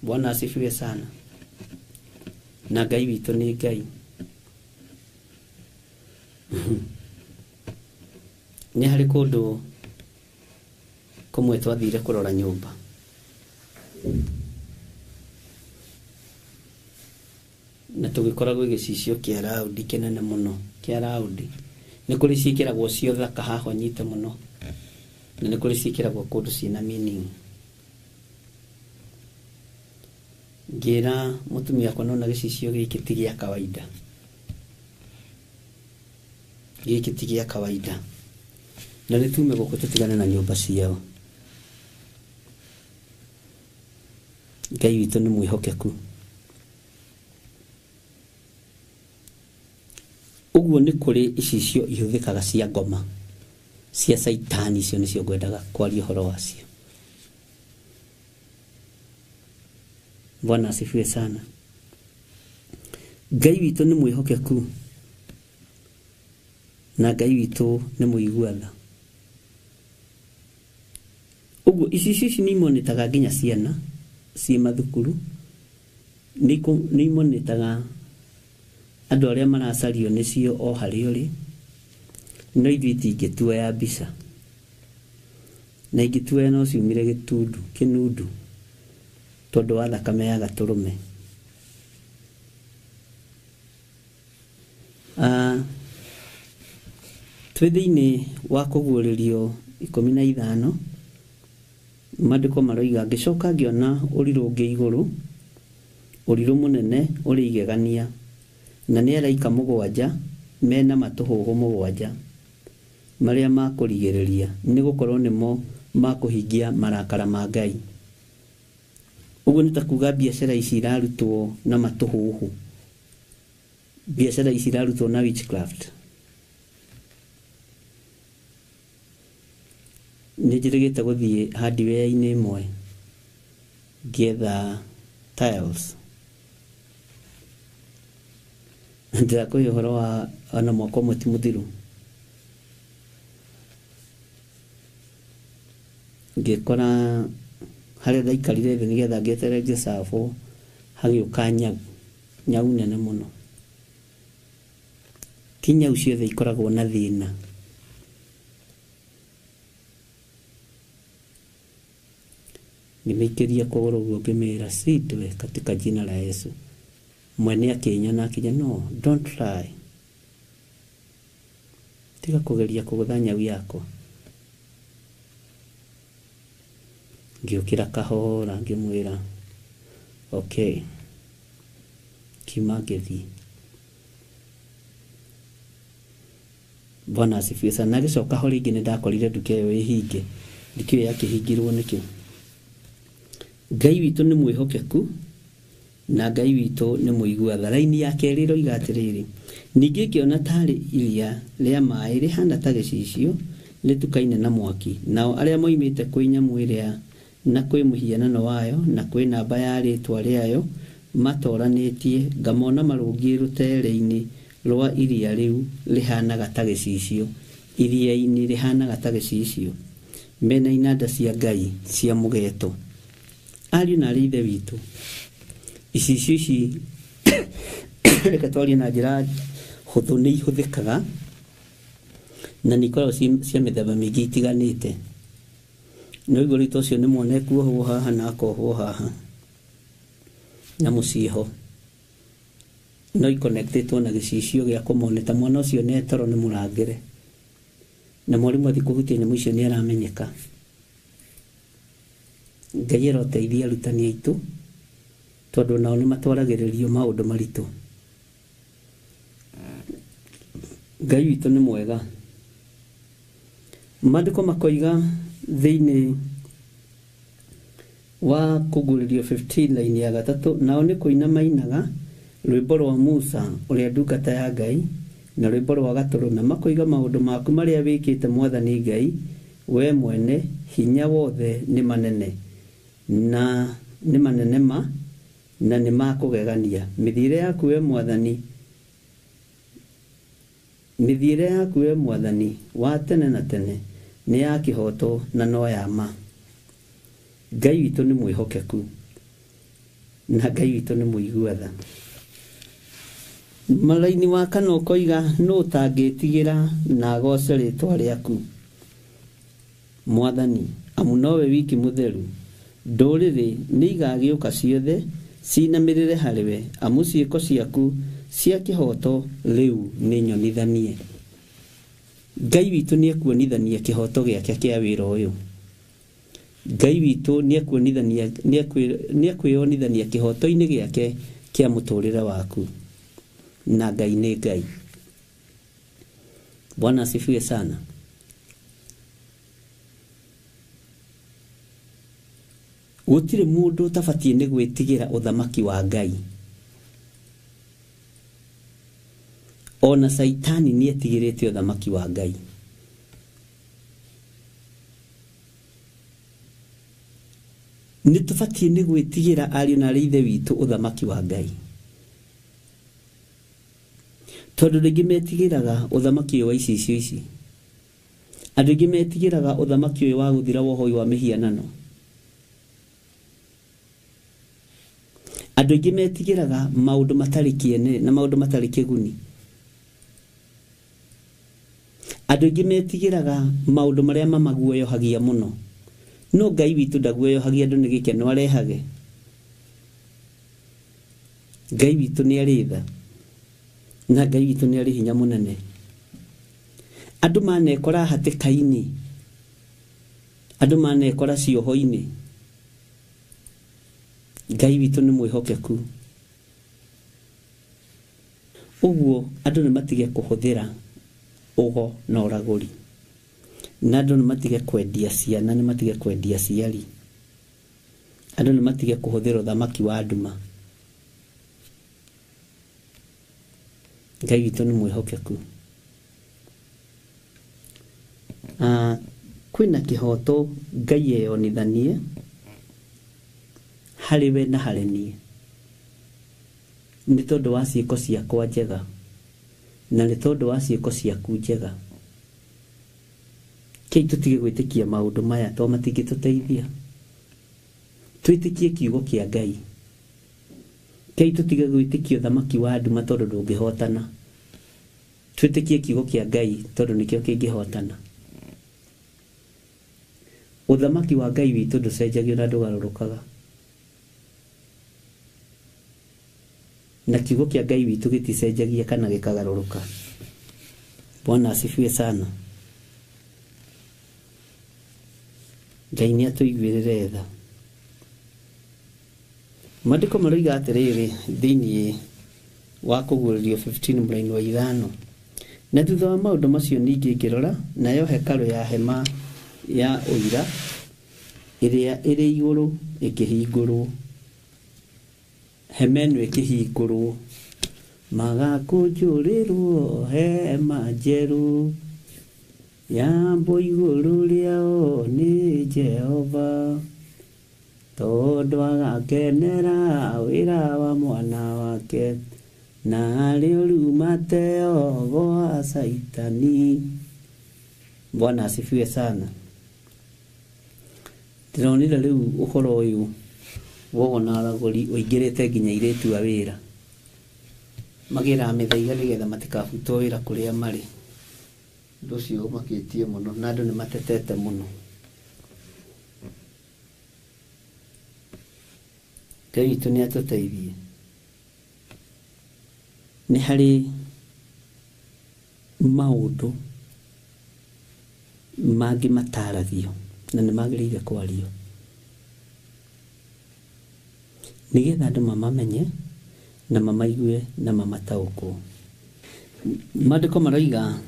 Bwana asifiwe sana. Na Ngai witũ nĩ Ngai. Nĩ harĩ kũndũ kũmwe twathire kũrora nyũmba na tũgĩkoragwo gĩcicio kĩa raũndi kĩnene mũno kĩa raũndi. Nĩ kũrĩ ciĩkĩragwo cio thaka haha nyite mũno na nĩ kũrĩ ciĩkĩragwo kũndũ ciĩna meaning. Ngĩra mũtumia akwa nona gĩcicio gĩkĩ ti gĩa kawaida. Gĩkĩ ti gĩa kawaida. Na nĩ tume gũkũ tũtigane na nyũmba ciao. Ngai witũ nĩ mwĩhokeku. Ũguo nĩ kũrĩ icicio ihũthĩkaga cia ngoma cia saitani, icio nĩcio ngwendaga kwaria ũhoro wacio. Bwana asifiwe sana. Ngai witũ nĩ mwĩhokeku na Ngai witũ nĩ mũiguatha. Ũguo icicio ici nĩ imonetaga nginya ciana ciĩ mathukuru, nĩ imonetaga andũ arĩa maracario nĩcio o harĩ ũrĩ, no ithuĩ itingĩtuoya mbica na ingĩtuoya no ciumire kĩnundu tondũ wa thakame ya gatũrũme. Twĩ thĩinĩ wa kũguũrĩrio 15 maandĩko maroiga ngĩcoka ngĩona ũrirũ ũngĩ igũrũ, ũrirũ mũnene ũrĩ igegania, na nĩ araika 7 mena matũhũgũ 7 marĩa makũrigĩrĩria nĩ gũkorwo nĩmo makũhingia marakara ma Ngai. Uguo nĩ ta kuga biacara ici irarutwo na matũhũhũ, biacara ici irarutwo na witchcraft. Nĩ njĩrĩgĩte gũthiĩ hardware-inĩ ĩmwe ngĩetha tiles. Ndĩrakũhe ũhoro wa ona mwaka ũmwe ti mũthiru, ngĩkora harĩa ndaikarire thĩ nĩgetha ngĩetererie gĩcabũ hagĩũka nyau nene mũno. Ti nyau ciothe ikoragwo na thĩna, nimeikeria kũgũrũ guo ngĩmĩra sidwe katika jina la Yesu. Mwene akĩnyona akĩnja, no, don't try, tiga kũgeria kũgũtha nyau yakwa. Ngĩũkĩra kahora ngĩmwĩra okay, kiuma ngĩthiĩ. Bwana asifiwe sana. Nagĩcoka ho rĩngĩ nĩndakorire nduka ĩyo ĩhinge, ndikĩũĩ yakĩhingirwo nĩkĩ. Ngai witũ nĩ mwĩhokeku na Ngai witũ nĩ mũigua-tha. Raini ya kerĩ roiga atĩrĩrĩ, ningĩ ngĩona tarĩ iria rĩa maĩ rĩhana ta gĩcicio rĩtukaine na mwaki, nao arĩa moimĩte kwĩ nyamũ ĩrĩa na kwĩ mũhianano wayo na kwĩ namba ya rĩtwa rĩayo matoranĩtie, ngamona marũngiĩ rũtere-inĩ rwa iria rĩu rĩhanaga ta gĩcicio, iria-inĩ rĩhanaga ta gĩcicio, mena inanda cia Ngai cia mũgeeto. Ariũ na aarĩ a Ithe witũ, icicio ici reke twarie na njĩra hũthũ, nĩ ihũthĩkaga na nĩ ikoragwo cia mĩthemba mĩingĩ itiganĩte. No igũrũ rita ũcio nĩ mwone kuohwo haha na akohwo haha, nyamũ ciĩho no iconnectĩtwo na gĩcicio gĩa kũmoneta mwana ũcio nĩ toro nĩ mũrangĩre, na mwarimũ athiĩ kũhutia nyamũ icio nĩ aramenyeka. Ngai aroteithia arutani aitũ, tondũ nao nĩ matwaragĩrĩrio maũndũ maritũ. Ngai witũ nĩ mwega. Maandĩko makoiga thĩinĩ wa Kũguũrĩrio 15 laini ya 3, nao nĩ kũina mainaga rwĩmbo rwa Musa ũrĩa ndungata ya Ngai na rwĩmbo rwa Gatũrũme, makoiga maũndũ maku marĩa wĩkĩte Mwathani Ngai we mwene, hinya wothe nĩ manene na nĩ manene ma na nĩ makũgegania. Mĩthiĩre yaku we Mwathani, mĩthiĩre yaku we Mwathani wa tene na tene nĩ ya kĩhoto na no ya ma. Ngai witũ nĩ mwĩhokeku na Ngai witũ nĩ mũigua-tha. Malaini wa kana ũkoiga, nũ ũtangĩtigĩra na agoce rĩtwa rĩaku Mwathani, amu nowe wiki mũtheru. Ndũrĩrĩ nĩ igagĩũka ciothe cinamĩrĩre harĩwe, amu ciĩko ciaku cia kĩhoto rĩu nĩ nyonithanie. Ngai witũ nĩ ekuonithania kĩhoto gĩake kĩa wĩra ũyũ. Ngai witũ nĩ ekwĩonithania kĩhoto-inĩ gĩake kĩa mũtũrĩre waku, na Ngai nĩ Ngai. Bwana asifiwe sana. Gũtirĩ mũndũ ũtabatiĩ nĩ gwĩtigĩra ũthamaki wa Ngai. Ona Saitani nĩ etigĩrĩte ũthamaki wa Ngai. Nĩ tũbatiĩ nĩ gwĩtigĩra ariũ na aarĩ a Ithe witũ ũthamaki wa Ngai, tondũ rĩngĩ metigĩraga ũthamaki ũyũ wa icicio ici. Andũ aingĩ metigĩraga ũthamaki ũyũ wa gũthira wohoi wa mĩhianano. Andũ aingĩ metigĩraga maũndũ matarĩ kĩene na maũndũ matarĩ kĩguni. Andũ aingĩ metigĩraga maũndũ marĩa mamaguoyohagia mũno. No Ngai witũ ndaguoyohagia andũ nĩ gĩkeno arehage. Ngai witũ nĩ arĩ tha na Ngai witũ nĩ arĩ hinya mũnene. Andũ manekora hatĩka-inĩ, andũ manekora cioho-inĩ, Ngai witũ nĩ mwĩhokeku. Ũguo andũ nĩ matige kũhũthĩra ũgo na ũragũri, na andũ nĩ matige kwendia ciana, nĩ matige kwendia aciari. andũ nĩ matige kũhũthĩra ũthamaki wa nduma. Ngai witũ nĩ mwĩhokeku. Kwĩna kĩhoto Ngai eyonithanie harĩ we na harĩ niĩ, nĩ tondũ wa ciĩko ciakwa njega na nĩ tondũ wa ciĩko ciaku njega. Kĩi tũtige gwĩtĩkia maũndũ maya to matingĩtũteithia. Twĩtĩkie kiugo kĩa Ngai. Kĩi tũtige gwĩtĩkia ũthamaki wa nduma tondũ ndũngĩhotana. Twĩtĩkie kiugo kĩa Ngai tondũ nĩkĩo kĩngĩhotana. Ũthamaki wa Ngai witũ ndũcenjagio na ndũgarũrũkaga. Na kiugo kĩa Ngai witũ gĩticenjagia kana gĩkagarũrũka. Bwana asifiwe sana. Ngai nĩ atũiguĩrĩre tha. Maandĩko maroiga atĩrĩrĩ thĩinĩ wa Kũguũrĩrio 15 mũraini wa 5. Na thutha wa maũndũ macio ningĩ ngĩrora, nayo hekarũ ya hema ya ũira ĩrĩa ĩrĩ igũrũ ĩkĩhingũrwo. Hema ĩno ĩkĩhingũrwo, magakũnjũrĩrwo hema njerũ, yambwo igũrũ rĩao nĩ Jehova, tondũ agakenera wĩra wa mwana wake, narĩo riumate gwa Saitani. Bwana asifiwe sana. Ndĩronire rĩu ũhoro ũyũ wona aragũri ũingĩrĩte nginya airĩtu a wĩra, magĩra mĩthaiga nĩgetha matikabutwo wĩra kũrĩa marĩ. Ũndũ ũcio ũmakĩtie mũno na andũ nĩ matetete mũno. Ngai witũ nĩ atũteithie. Nĩ harĩ maũndũ mangĩ mataragio na nĩ magĩrĩire kwario, nĩgetha andũ mamamenye na mamaigue na mamataũkwo. Maandĩko maroiga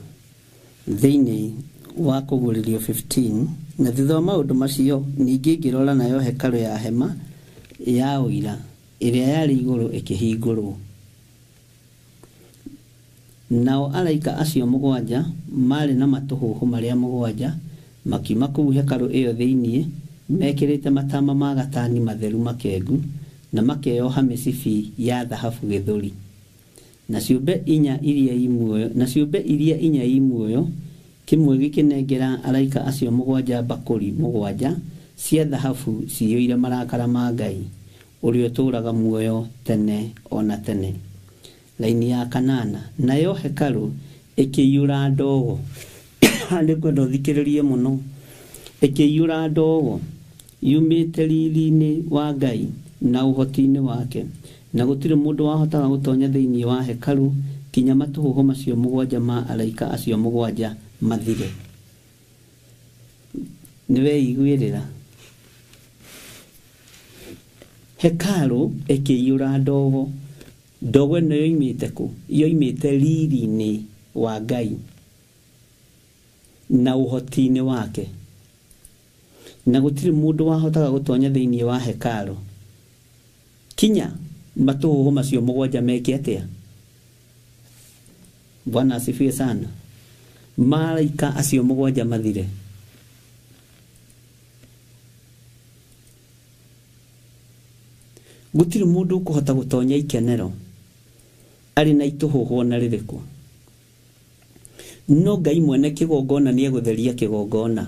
thĩinĩ wa Kũguũrĩrio 15, na thutha wa maũndũ macio ningĩ ngĩrora, nayo hekarũ ya hema ya ũira ĩrĩa yarĩ igũrũ ĩkĩhingũrwo. Nao araika acio mũgwanja marĩ na matũhũhũ marĩa mũgwanja makiuma kũu hekarũ ĩyo thĩinĩ, mekĩrĩte matama ma gatani matheru makengu na makeyoha mĩcibi ya thahabu gĩthũri. Na ciũmbe iria inya imuoyo, kĩmwe gĩkĩnengera araika acio mũgwanja mbakũri mũgwanja cia thahabu ciyũire marakara ma Ngai ũrĩa ũtũũraga muoyo tene ona tene. Laini ya 8, nayo hekarũ ĩkĩiyũra ndogo. Nĩ kwenda ũthikĩrĩrie mũno. Ĩkĩiyũra ndogo yumĩte riri-inĩ wa Ngai na ũhoti-inĩ wake, na gũtirĩ mũndũ wahotaga gũtonya thĩinĩ wa hekarũ kinya matũhũhũ macio mũgwanja ma araika acio mũgwanja mathire. Nĩ weiguĩrĩra. Hekarũ ĩkĩiyũra ndogo. Ndogo ĩno yoimĩte kũ? Yoimĩte riri-inĩ wa Ngai na ũhoti-inĩ wake, na gũtirĩ mũndũ wahotaga gũtonya thĩinĩ wa hekarũ kinya matũhũhũ macio mũgwanja meke atĩa? Bwana asifiwe sana. Malaika acio mũgwanja mathire. Gũtirĩ mũndũ ũkũhota gũtonya ikenero arĩ na itũhũhũ na rĩrĩkũ. No Ngai mwene kĩgongona nĩ egũtheria kĩgongona.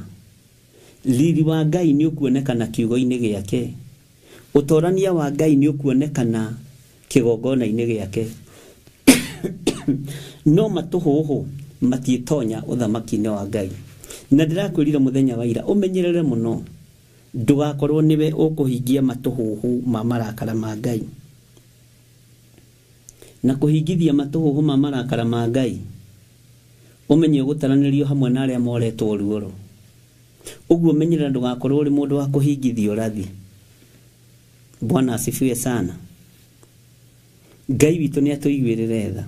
Riri wa Ngai nĩ ũkuonekana kiugo-inĩ gĩake. Ũtorania wa Ngai nĩ ũkuonekana kĩgongona-inĩ gĩake. No matũhũhũ matiĩtonya ũthamaki-inĩ wa Ngai. Na ndĩrakwĩrire mũthenya wa ira ũmenyerere mũno ndũgakorwo niwe ũkũhingia matũhũhũ ma marakara ma Ngai. Na kũhingithia matũhũhũ ma marakara ma Ngai, ũmenye ũgũtaranĩrio hamwe na arĩa moretwo ruoro. Ũguo menyerera ndũgakorwo ũrĩ mũndũ wa kũhingithio rathi. Bwana asifiwe sana. Ngai witũ nĩ atũiguĩrĩre tha,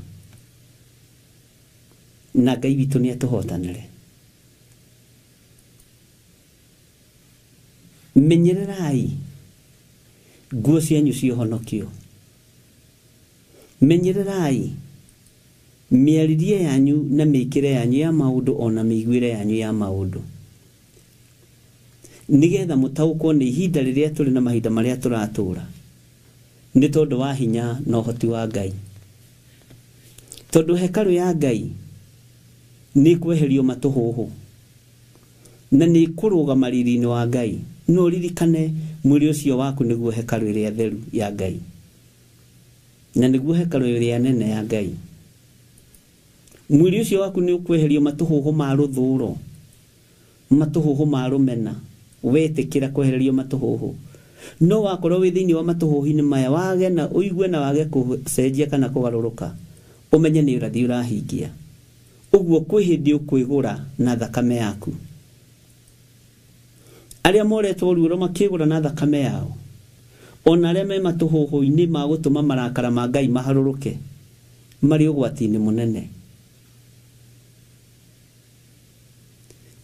na Ngai witũ nĩ atũhotanĩre. Menyererai nguo cianyu ciohonokio. Menyererai miaririe yanyu na mikire yanyu ya maundu ona miguire yanyu ya maundu, nigetha mutaukwo ni ihinda riria turi na mahinda maria turatura ni tondu wa hinya na uhoti wa Ngai. Tondu hekalu ya Ngai ni kweherio matuhuhu na ni kuruga mariri-ini wa Ngai. No ririkane mwiri ucio waku niguo hekalu iria theru ya Ngai, na niguo hekalu iria nene ya Ngai. Mwiri ucio waku ni ukweherio matuhuhu ma ruthuro, matuhuhu ma rumena. Wetikira kweherio matuhuhu. No wakorwo wi thiini wa matuhuhu-ini maya wage na uigue na wage kucenjia kana kugaruruka, umenye ni urathi urahingia. Uguo kwi hindi ukwigura na thakame yaku. Aria moretwo ruoro makigura na thakame yao, ona aria me matuhuhu-ini ma gutuma marakara ma Ngai maharuruke, mari ugwati-ini munene.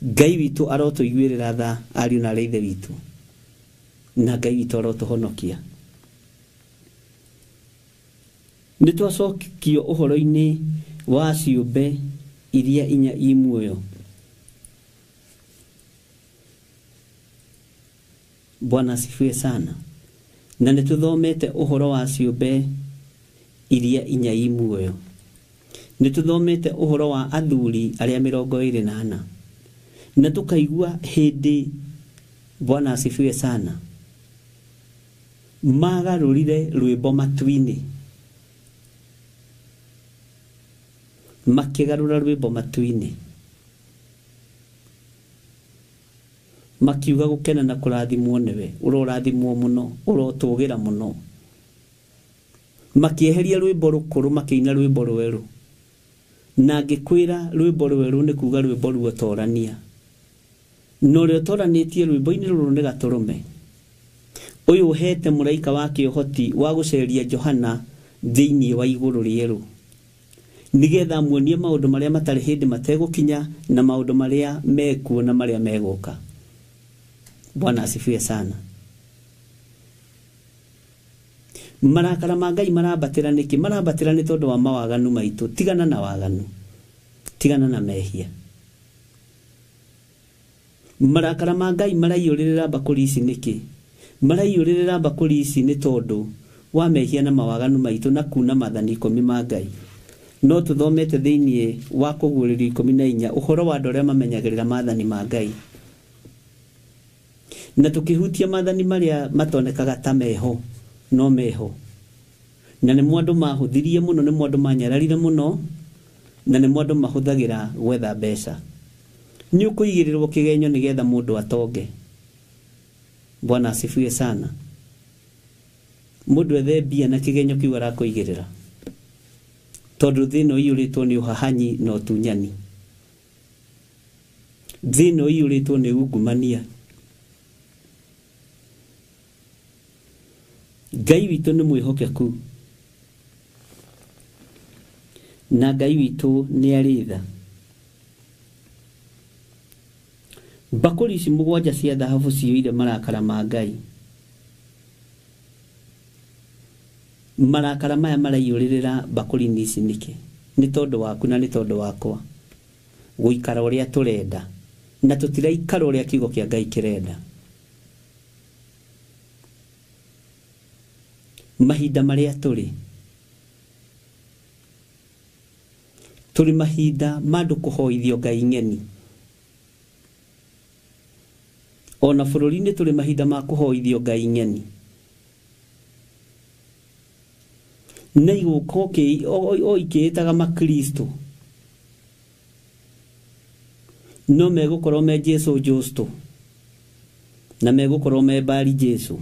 Ngai witu arotuiguirira tha ariu na aithe witu, na Ngai witu arotuhonokia. Nitwacokio uhoro-ini wa ciumbe iria inya i muoyo. Bwana asifiwe sana. Na nituthomete uhoro wa ciumbe iria inya i muoyo. Nituthomete uhoro wa athuri aria 24 na tukaigua hindi, Bwana asifiwe sana, magarurire rwimbo matu-ini, makigarura rwimbo matu-ini, makiuga gukena na kurathimwo niwe, urorathimwo muno, urotugira muno. Makieheria rwimbo rukuru makiina rwimbo rweru, na ngikwira rwimbo rweru ni kuga rwimbo ruotorania. No rio toranitie rwimbo-ini ruru ni gaturume. Uyu uhete muraika wake uhoti wa guceria Johana thiini wa iguru rieru, nigetha muonie maundu maria matari hindi mategukinya na maundu maria mekuo na maria meguka. Bwana asifiwe sana. Marakara ma Ngai marabatira niki? Marabatira ni tondu wa mawaganu maitu. Tigana na waganu, tigana na mehia. Marakara ma Ngai maraiyuririra bakuri ici niki? Maraiyuririra bakuri ici ni tondu wa mehia na mawaganu maitu na kuna mathani 10 ma Ngai. No tuthomete thiini wa kuguririo 14 uhoro wa andu aria mamenyagirira mathani ma Ngai, na tukihutia mathani maria matonekaga ta meho, no meho. Na ni mwandu mahuthirie muno, ni mwandu manyararire muno, na ni mwandu mahuthagira gwetha mbeca. Ni ukuigirirwo kigenyo nigetha mundu atonge. Bwana asifiwe sana. Mundu ethe mbia na kigenyo kiu arakuigirira, tondu thino iyuritwo ni uhahanyi na utunyani, thino iyuritwo ni ungumania. Ngai witu ni mwihokeku, na Ngai witu ni aritha. Bakuri ici 7 cia thahabu cioire marakara ma Ngai. Marakara maya maraiyuririra bakuri ici niki? Ni tondu waku na ni tondu wakwa guikara uria turenda, na tutiraikara uria kiugo kia Ngai kirenda. Mahinda maria turi mahinda mandu kuhoithio Ngai ng'eni. Ona bururi-ini turi mahinda ma kuhoithio Ngai ng'eni. Na iguko ikiitaga makristo no megukorwo me Jesu justo, na megukorwo me bari Jesu.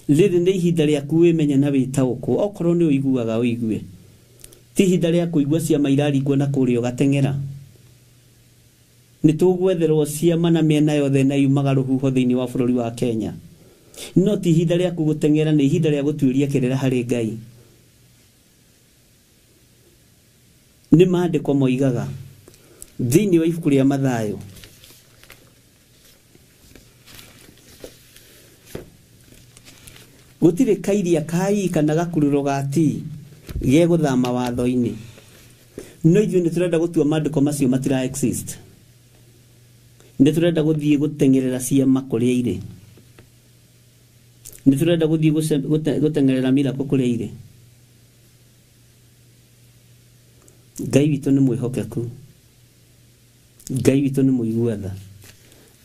Riri ni ihinda riaku wimenya na witaukwo. Okorwo ni uiguaga uigue, ti ihinda ria kuigua ciama iraringwo na kuria ugateng'era. Ni tugwetherwo ciama na miena yothe na yumaga ruhuho thiini wa bururi wa Kenya. No ti ihinda ria guteng'era, ni ihinda ria gutuiria kirera hari Ngai. Ni maandiko moigaga thiini wa ibuku ria Mathayo, gutire kairia kai kana gakururo gati ge guthama watho-ini no ithuĩ nĩ turenda gũtua maandĩko macio matira exist nĩ turenda gũthiĩ gũtengerera ciama kũrĩa irĩ nĩ turenda gũthiĩ gũtengerera miracle kũrĩa irĩ Ngai witũ nĩ mwĩhokeku Ngai witũ nĩ mũiguatha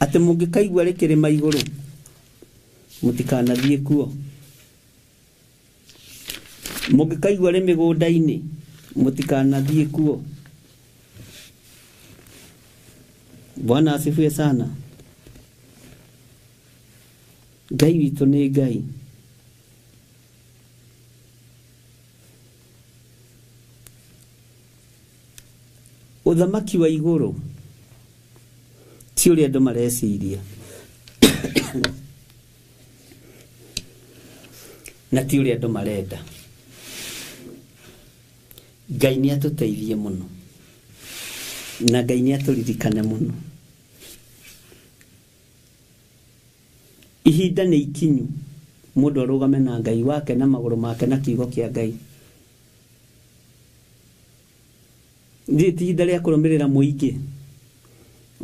atĩ mũngĩkaigua rĩkĩrĩma igũrũ mũtikanathiĩ kuo mũngĩkaigua rĩ mĩgũnda-inĩ mũtikanathiĩ kuo Bwana asifiwe sana Ngai witũ nĩ Ngai uthamaki wa igũrũ ti ũrĩa andũ mareciria na ti ũrĩa andũ marenda Ngai nĩ atũteithie mũno na Ngai nĩ atũririkane mũno ihinda nĩ ikinyu mũndũ arũgame na Ngai wake na magũrũ make na kiugo kĩa Ngai Rĩrĩ ti ihinda rĩa kũrũmĩrĩra mũingĩ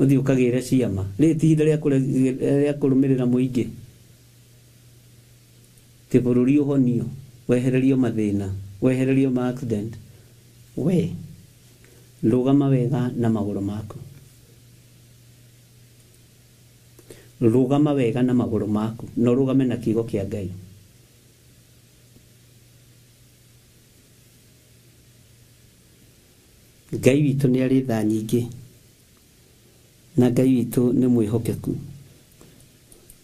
ũthiĩ ũkagĩre ciama rĩrĩ ti ihinda rĩa kũrũmĩrĩra mũingĩ ti bũrũri ũhonio wehererio mathĩna wehererio ma accident we rũgama wega na magũrũ maku rũgama wega na magũrũ maku no rũgame na kiugo kĩa Ngai Ngai witũ nĩ arĩ tha nyingĩ na Ngai witũ nĩ mwĩhokeku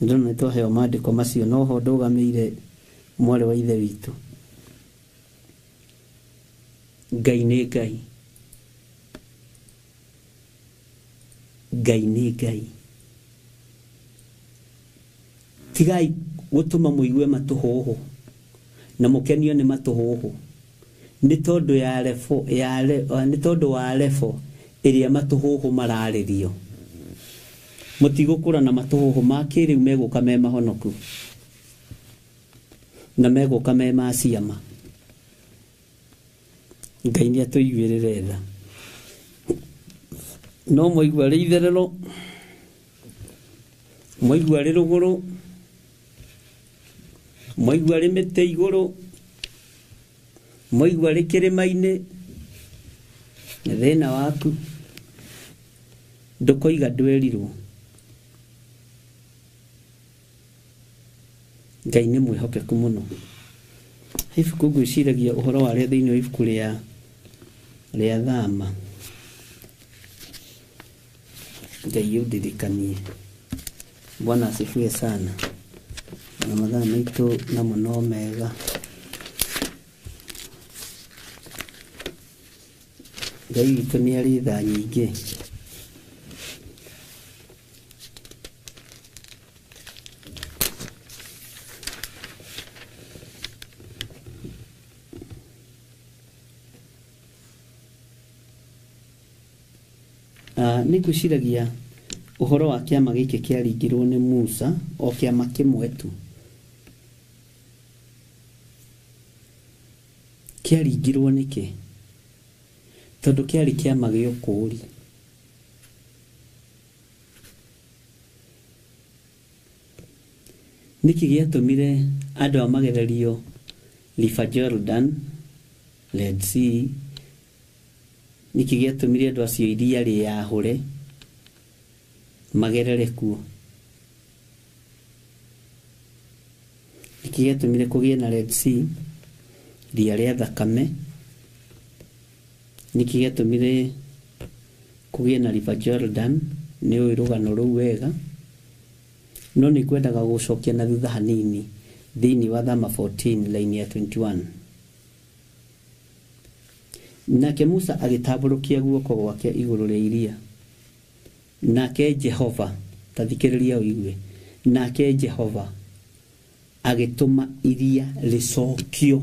ndona nĩtwaheo maandĩko macio no ho ndũgamĩire mwarĩ wa ithe witũ Ngai nĩ Ngai Ngai nĩ Ngai tigai gũtũma mũigue matũhũhũ na mũkenio nĩ matũhũhũ nĩ tondũ nĩ tondũ wa level ĩrĩa matũhũhũ mararĩrio mũtigũkũra na matũhũhũ ma kĩrĩu megũka me mahonoku na megũka me ma ciama Ngai nĩ atũiguĩrĩre tha no mwaigua rĩ itherero mwaigua rĩ rũgũrũ mwaigua rĩ mĩtĩ igũrũ mwaigua rĩ kĩrĩma-inĩ nĩ thĩna waku ndũkoiga ndwerirwo Ngai nĩ mwĩhokeku mũno ibuku ngwĩciragia ũhoro warĩa thĩinĩ wa ibuku rĩa Thama Ngai ũndirikanie Bwana asifiwe sana na mathaa maitũ namo no mega Ngai witũ nĩ arĩ tha nyingĩ nĩ ngwĩciragia ũhoro wa kĩama gĩkĩ kĩaringirwo nĩ Musa o kĩama kĩmwe tu kĩaringirwo nĩkĩ tondũ kĩarĩ kĩama gĩa ũkũũri nĩkĩ gĩatũmire andũ a magererio River Jordan Red Sea nĩkĩ gĩatũmire andũ acio iria rĩahũre magerere kuo nĩkĩ gĩatũmire kũgĩe na Red Sea ria rĩa thakame nĩkĩ gĩatũmire kũgĩe na River Jordan nĩ ũĩ rũgano rũu wega no nĩ kwendaga gũcokia na thutha hanini thĩinĩ wa Thama 14 line ya 21 nake Musa agĩtambũrũkia guoko gwake igũrũ rĩa iria nake Jehova tathikĩrĩria ũigue nake Jehova agĩtũma iria rĩcokio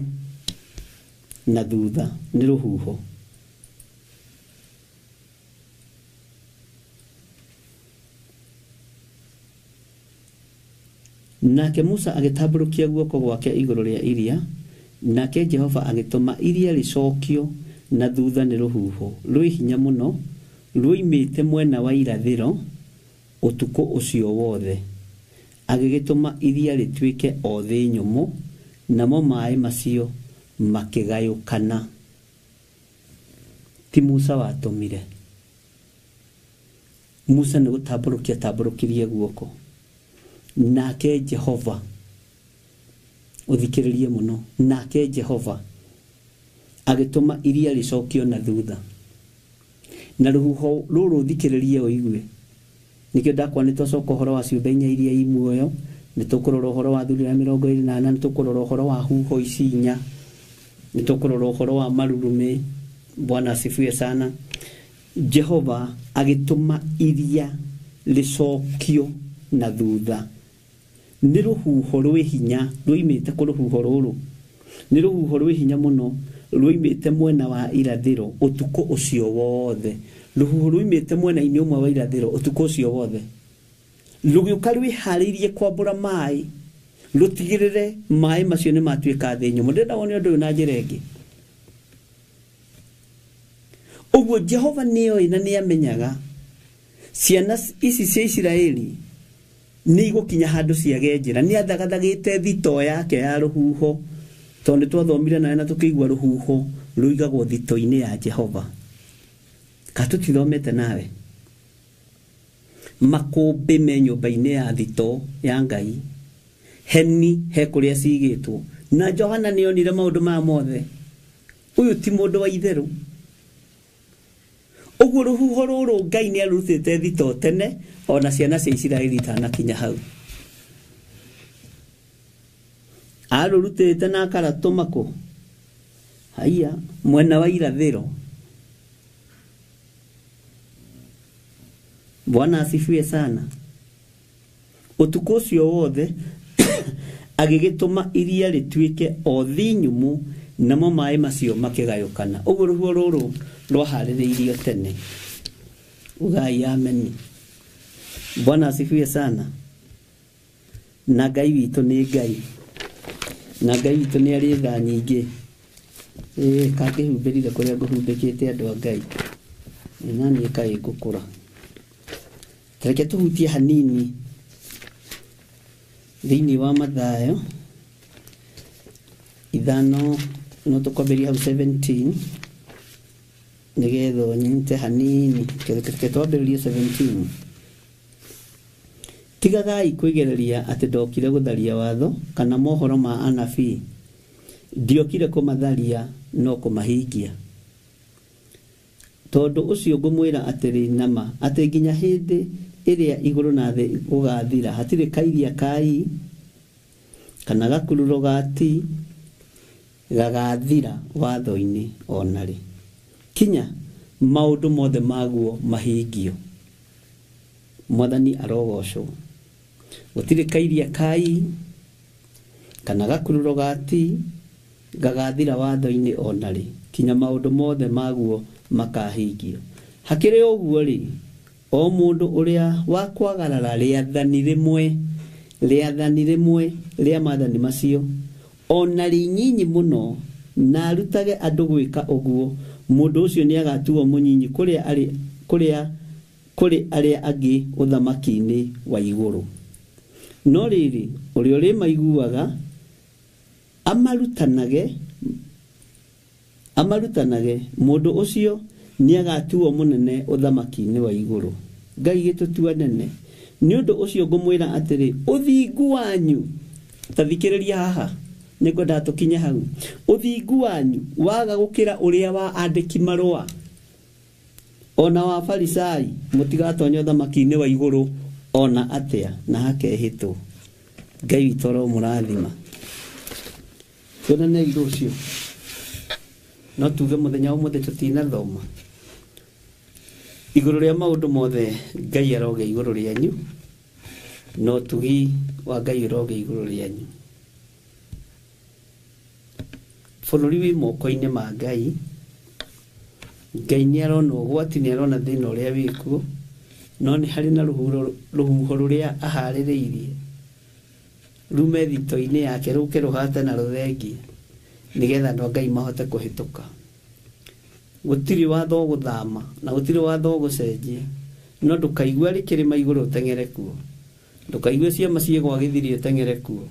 na thutha nĩ rũhuho nake Musa agĩtambũrũkia guoko gwake igũrũ rĩa iria, nake Jehova agĩtũma iria rĩcokio na thutha nĩ rũhuho rwĩ hinya mũno rwoimĩte mwena wa irathĩro ũtukũ ũcio wothe, agĩgĩtũma iria rĩtuĩke o thĩ nyũmũ, namo maaĩ macio makĩgayũkana. Ti Musa watũmire. Musa nĩ gũtambũrũkia tambũrũkirie guoko, nake Jehova, ũthikĩrĩrie mũno, nake Jehova agĩtũma iria rĩcokio na thutha, na rũhuho rũrũ thikĩrĩrie ũigue. Nĩkĩo ndakwa nĩtũcoka ũhoro wa ciũmbe inya iria i muoyo, nĩtũkũrora ũhoro wa Thuria 28, nĩtũkũrora ũhoro wa huho ici inya, nĩtũkũrora ũhoro wa marurumĩ. Bwana asifiwe sana. Jehova agĩtũma iria rĩcokio na thutha. Nĩ rũhuho rwĩ hinya rwoimĩte kũ rũhuho rũrũ, nĩ rũhuho rwĩ hinya mũno rwoimĩte mwena wa irathĩro ũtukũ ũcio wothe, rũhuho rwoimĩte mwena-inĩ ũmwe wa irathĩro ũtukũ ũcio wothe, rũgĩũka rwĩharĩirie kwambũra maaĩ, rũtigĩrĩre maaĩ macio nĩ matuĩka thĩ nyũmũ. Ndĩrenda wone ũndũ ũyũ na njĩra ĩngĩ. Ũguo Jehova nĩoĩ na nĩamenyaga ciana ici cia Isiraeli nĩ igũkinya handũ ciage njĩra. Nĩathagathagĩte thito yake ya rũhuho, tondũ twathomire nawe na tũkĩigua rũhuho rũigagwo thito-inĩ ya Jehova. Katũtithomete nawe makũmbĩ me nyũmba-inĩ ya thito ya Ngai, heni he kũrĩa cigĩtwo, na Johana nĩonire maũndũ maya mothe. Ũyũ ti mũndũ wa itherũ. Ũguo rũhuho rũrũ Ngai nĩarutĩte thito tene, ona ciana cia Isiraeli itanakinya hau. Arũrutĩte na akaratũma kũ? Haiya, mwena wa irathĩro. Bwana asifiwe sana. Ũtukũ ũcio wothe agĩgĩtũma iria rĩtuĩke o thĩ nyũmũ, namo maaĩ macio makĩgayũkana. Ũguo rũhuho rũrũ rwaharĩrĩirio tene. Ugai ameni. Bwana asifiwe sana. Na Ngai witũ nĩ Ngai, na Ngai witũ nĩ arĩ tha nyingĩ. Kangĩhumbĩrire kũrĩa ngũhumbĩkĩte andũ a Ngai, na niĩ kaĩ ngũkũra. Reke tũhutie hanini thĩinĩ wa Mathayo 5, no tũkwambĩrĩria hau 17, nĩgetha ũnyite hanini. Reke twambĩrĩrie 17. Tigagai kwĩgereria atĩ ndokire gũtharia watho kana mohoro ma anabii. Ndiokire kũmatharia no kũmahingia. Tondũ ũcio ngũmwĩra atĩrĩ nama, atĩ nginya hĩndĩ ĩrĩa igũrũ na thĩ gũgathira, hatirĩ kairia kai kana gakururo gati gagathira watho-inĩ onarĩ, kinya maũndũ mothe maguo mahingio. Mwathani arogocwo. Gũtirĩ kairia kai kana gakururo gati gagathira watho-inĩ onarĩ, kinya maũndũ mothe maguo makahingio. Hakĩrĩ ũguo rĩ, o mũndũ ũrĩa wakwagarara rĩathani rĩmwe rĩa maathani macio, ona rĩnyinyi mũno, na arutage andũ gwĩka ũguo, mũndũ ũcio nĩagatuo mũnyinyi kũrĩ arĩa angĩ ũthamaki-inĩ wa igũrũ. No rĩrĩ, ũrĩa ũrĩmaiguaga amarutanage, mũndũ ũcio nĩagatuo mũnene ũthamaki-inĩ wa igũrũ. Ngai gĩtũtua nene. Nĩ ũndũ ũcio ngũmwĩra atĩrĩ, ũthingu wanyu, tathikĩrĩria haha, nĩngwenda tũkinye hau. Ũthingu wanyu waga gũkĩra ũrĩa wa andĩki marũa, ona wa Farisai, mũtigatonya ũthamaki-inĩ wa igũrũ ona atĩa, na hakehĩtwo. Ngai witũ aromũrathima. Tuonane rũciũ. No tuge mũthenya ũmũthĩ tũtinathoma. Igũrũ rĩa maũndũ mothe Ngai aroge igũrũ rĩanyu, no tugi wa Ngai aroge igũrũ rĩanyu. Bũrũri wĩ moko-inĩ ma Ngai. Ngai nĩarona ũgwati, nĩarona thĩna ũrĩa wĩkuo, no nĩ harĩ na rũhuho rũrĩa aharĩrĩirie rume thito-inĩ yake rũke rũhate na rũthengi nigetha andũ a Ngai mahote kũhĩtũka. Gũtirĩ watho gũthama na gũtirĩ watho gũcenjia, no ndũkaigue arĩ kĩrĩma igũrũ ũteng'ere kuo, ndũkaigue ciama ciĩgwa gĩthiri ũteng'ere kuo.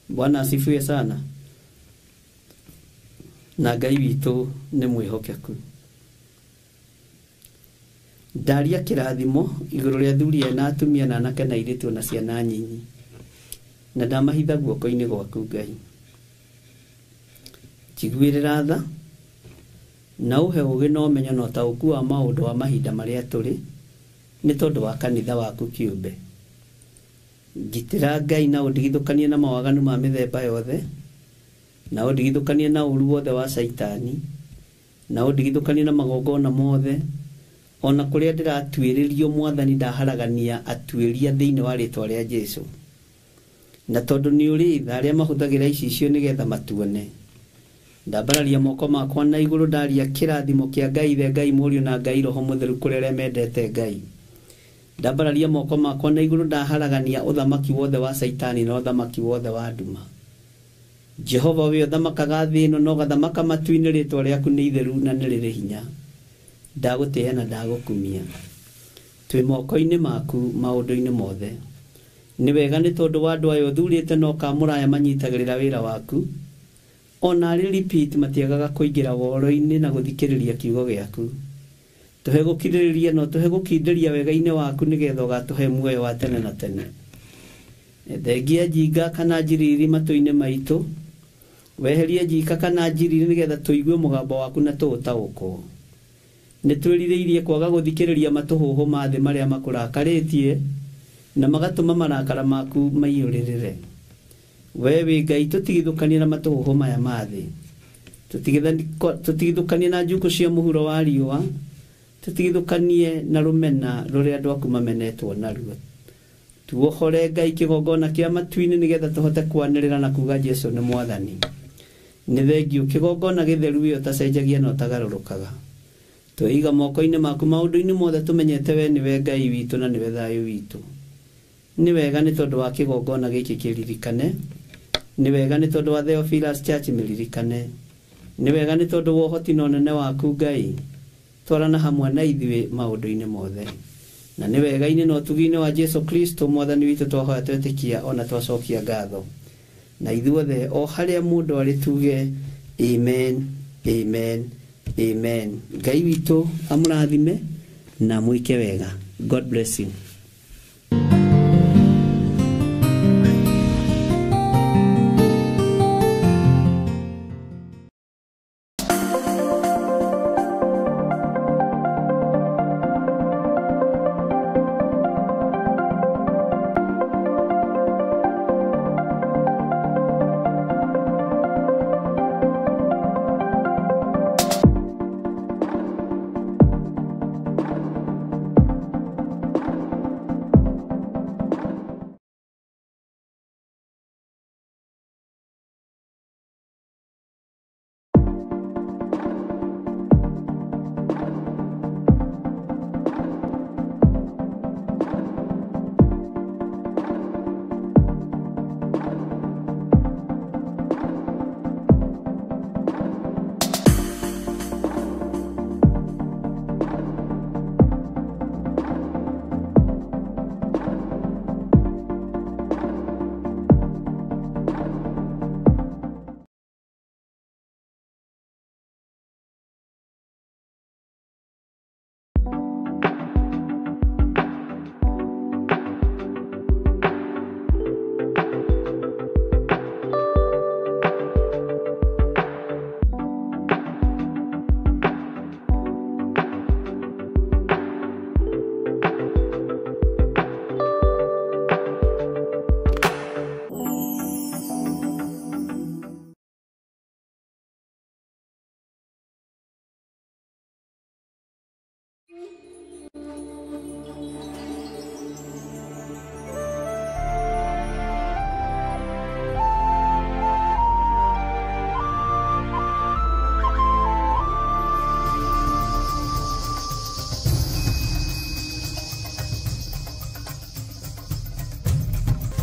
Bwana asifiwe sana. Na Ngai witũ nĩ mwĩhokeku. Ndaria kĩrathimo igũrũ rĩa athuri na atumia na anake na airĩtu na ciana nyinyi, na ndamahitha guoko-inĩ gwaku Ngai. Njiguĩrĩra tha na ũhe ũgĩ na ũmenyo na ũtaũku wa maũndũ wa mahinda marĩa tũrĩ, nĩ tondũ wa kanitha waku kĩũmbe. Ngitĩra Ngai na ũndigithũkanie na mawaganu ma mĩthemba yothe, na ũndigithũkanie na ũru wothe wa Saitani, na ũndigithũkanie na magongona mothe, ona kũrĩa ndĩratuĩrĩrio Mwathani ndaharagania atuĩria thĩinĩ wa rĩtwa rĩa Jesũ. Na tondũ nĩ ũrĩ tha arĩa mahũthagĩra icicio nĩgetha matuone, ndambararia moko makwa na igũrũ ndaria kĩrathimo kĩa Ngai Ithe, Ngai Mũriũ na Ngai Roho Mũtheru kũrĩ arĩa mendete Ngai. Ndambararia moko makwa na igũrũ ndaharagania ũthamaki wothe wa Saitani na ũthamaki wothe wa nduma. Jehova we ũthamakaga thĩ ĩno na ũgathamaka matu-inĩ, rĩtwa rĩaku nĩ itheru na nĩ rĩrĩ hinya. Ndagũtĩĩa na ndagũkumia. Twĩ moko-inĩ maku maũndũ-inĩ mothe. Nĩ wega nĩ tondũ wa andũ aya ũthurĩte na ũkamũraya manyitagĩrĩra wĩra waku, ona arĩ repeat matiagaga kũingĩra woro-inĩ na gũthikĩrĩria kiugo gĩaku. Tũhe gũkirĩrĩria no tũhe gũkindĩria wega-inĩ waku nĩgetha ũgatũhe muoyo wa tene na tene. Thengia njinga kana njiriri matũ-inĩ maitũ, weherie njika kana njiriri nĩgetha tũigue mũgambo waku na tũũtaũkwo. Nĩ twĩrirĩirie kwaga gũthikĩrĩria matũhũhũ ma thĩ marĩa makũrakarĩtie na magatũma marakara maku maiyũrĩrĩre. We wĩ Ngai tũtigithũkanie na matũhũhũ maya ma thĩ, tũtigithũkanie na njukũ cia mũhuro wa riũa, tũtigithũkanie na rũmena rũrĩa andũ aku mamenetwo naruo. Tuohore Ngai kĩgongona kĩa matu-inĩ nĩgetha tũhote kwanĩrĩra na kuga Jesũ nĩ Mwathani. Nĩ thengiũ kĩgongona gĩtheru wĩ ũtacenjagia na ũtagarũrũkaga. Twĩiga moko-inĩ maku maũndũ-inĩ mothe tũmenyete we nĩwe Ngai witũ na nĩwe thayũ witũ. Nĩ wega nĩ tondũ wa kĩgongona gĩkĩ kĩririkane, nĩ wega nĩ tondũ wa Theophilus Church mĩririkane, nĩ wega nĩ tondũ wa ũhoti na ũnene waku Ngai, twarana hamwe na ithuĩ maũndũ-inĩ mothe. Na nĩ wega-inĩ na ũtugi-inĩ wa Jesũ Kristo Mwathani witũ twahoya twetĩkia ona twacokia ngatho. Na ithuothe o harĩa mũndũ arĩ tuge amen, amen, amen. Ngai witũ amũrathime na mwĩke wega. God bless you.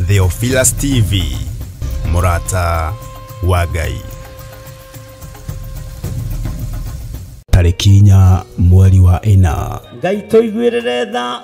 Theophilus TV, Murata wa Ngai. Tarĩki 4 mweri wa 4. Ngai tũiguĩrĩre tha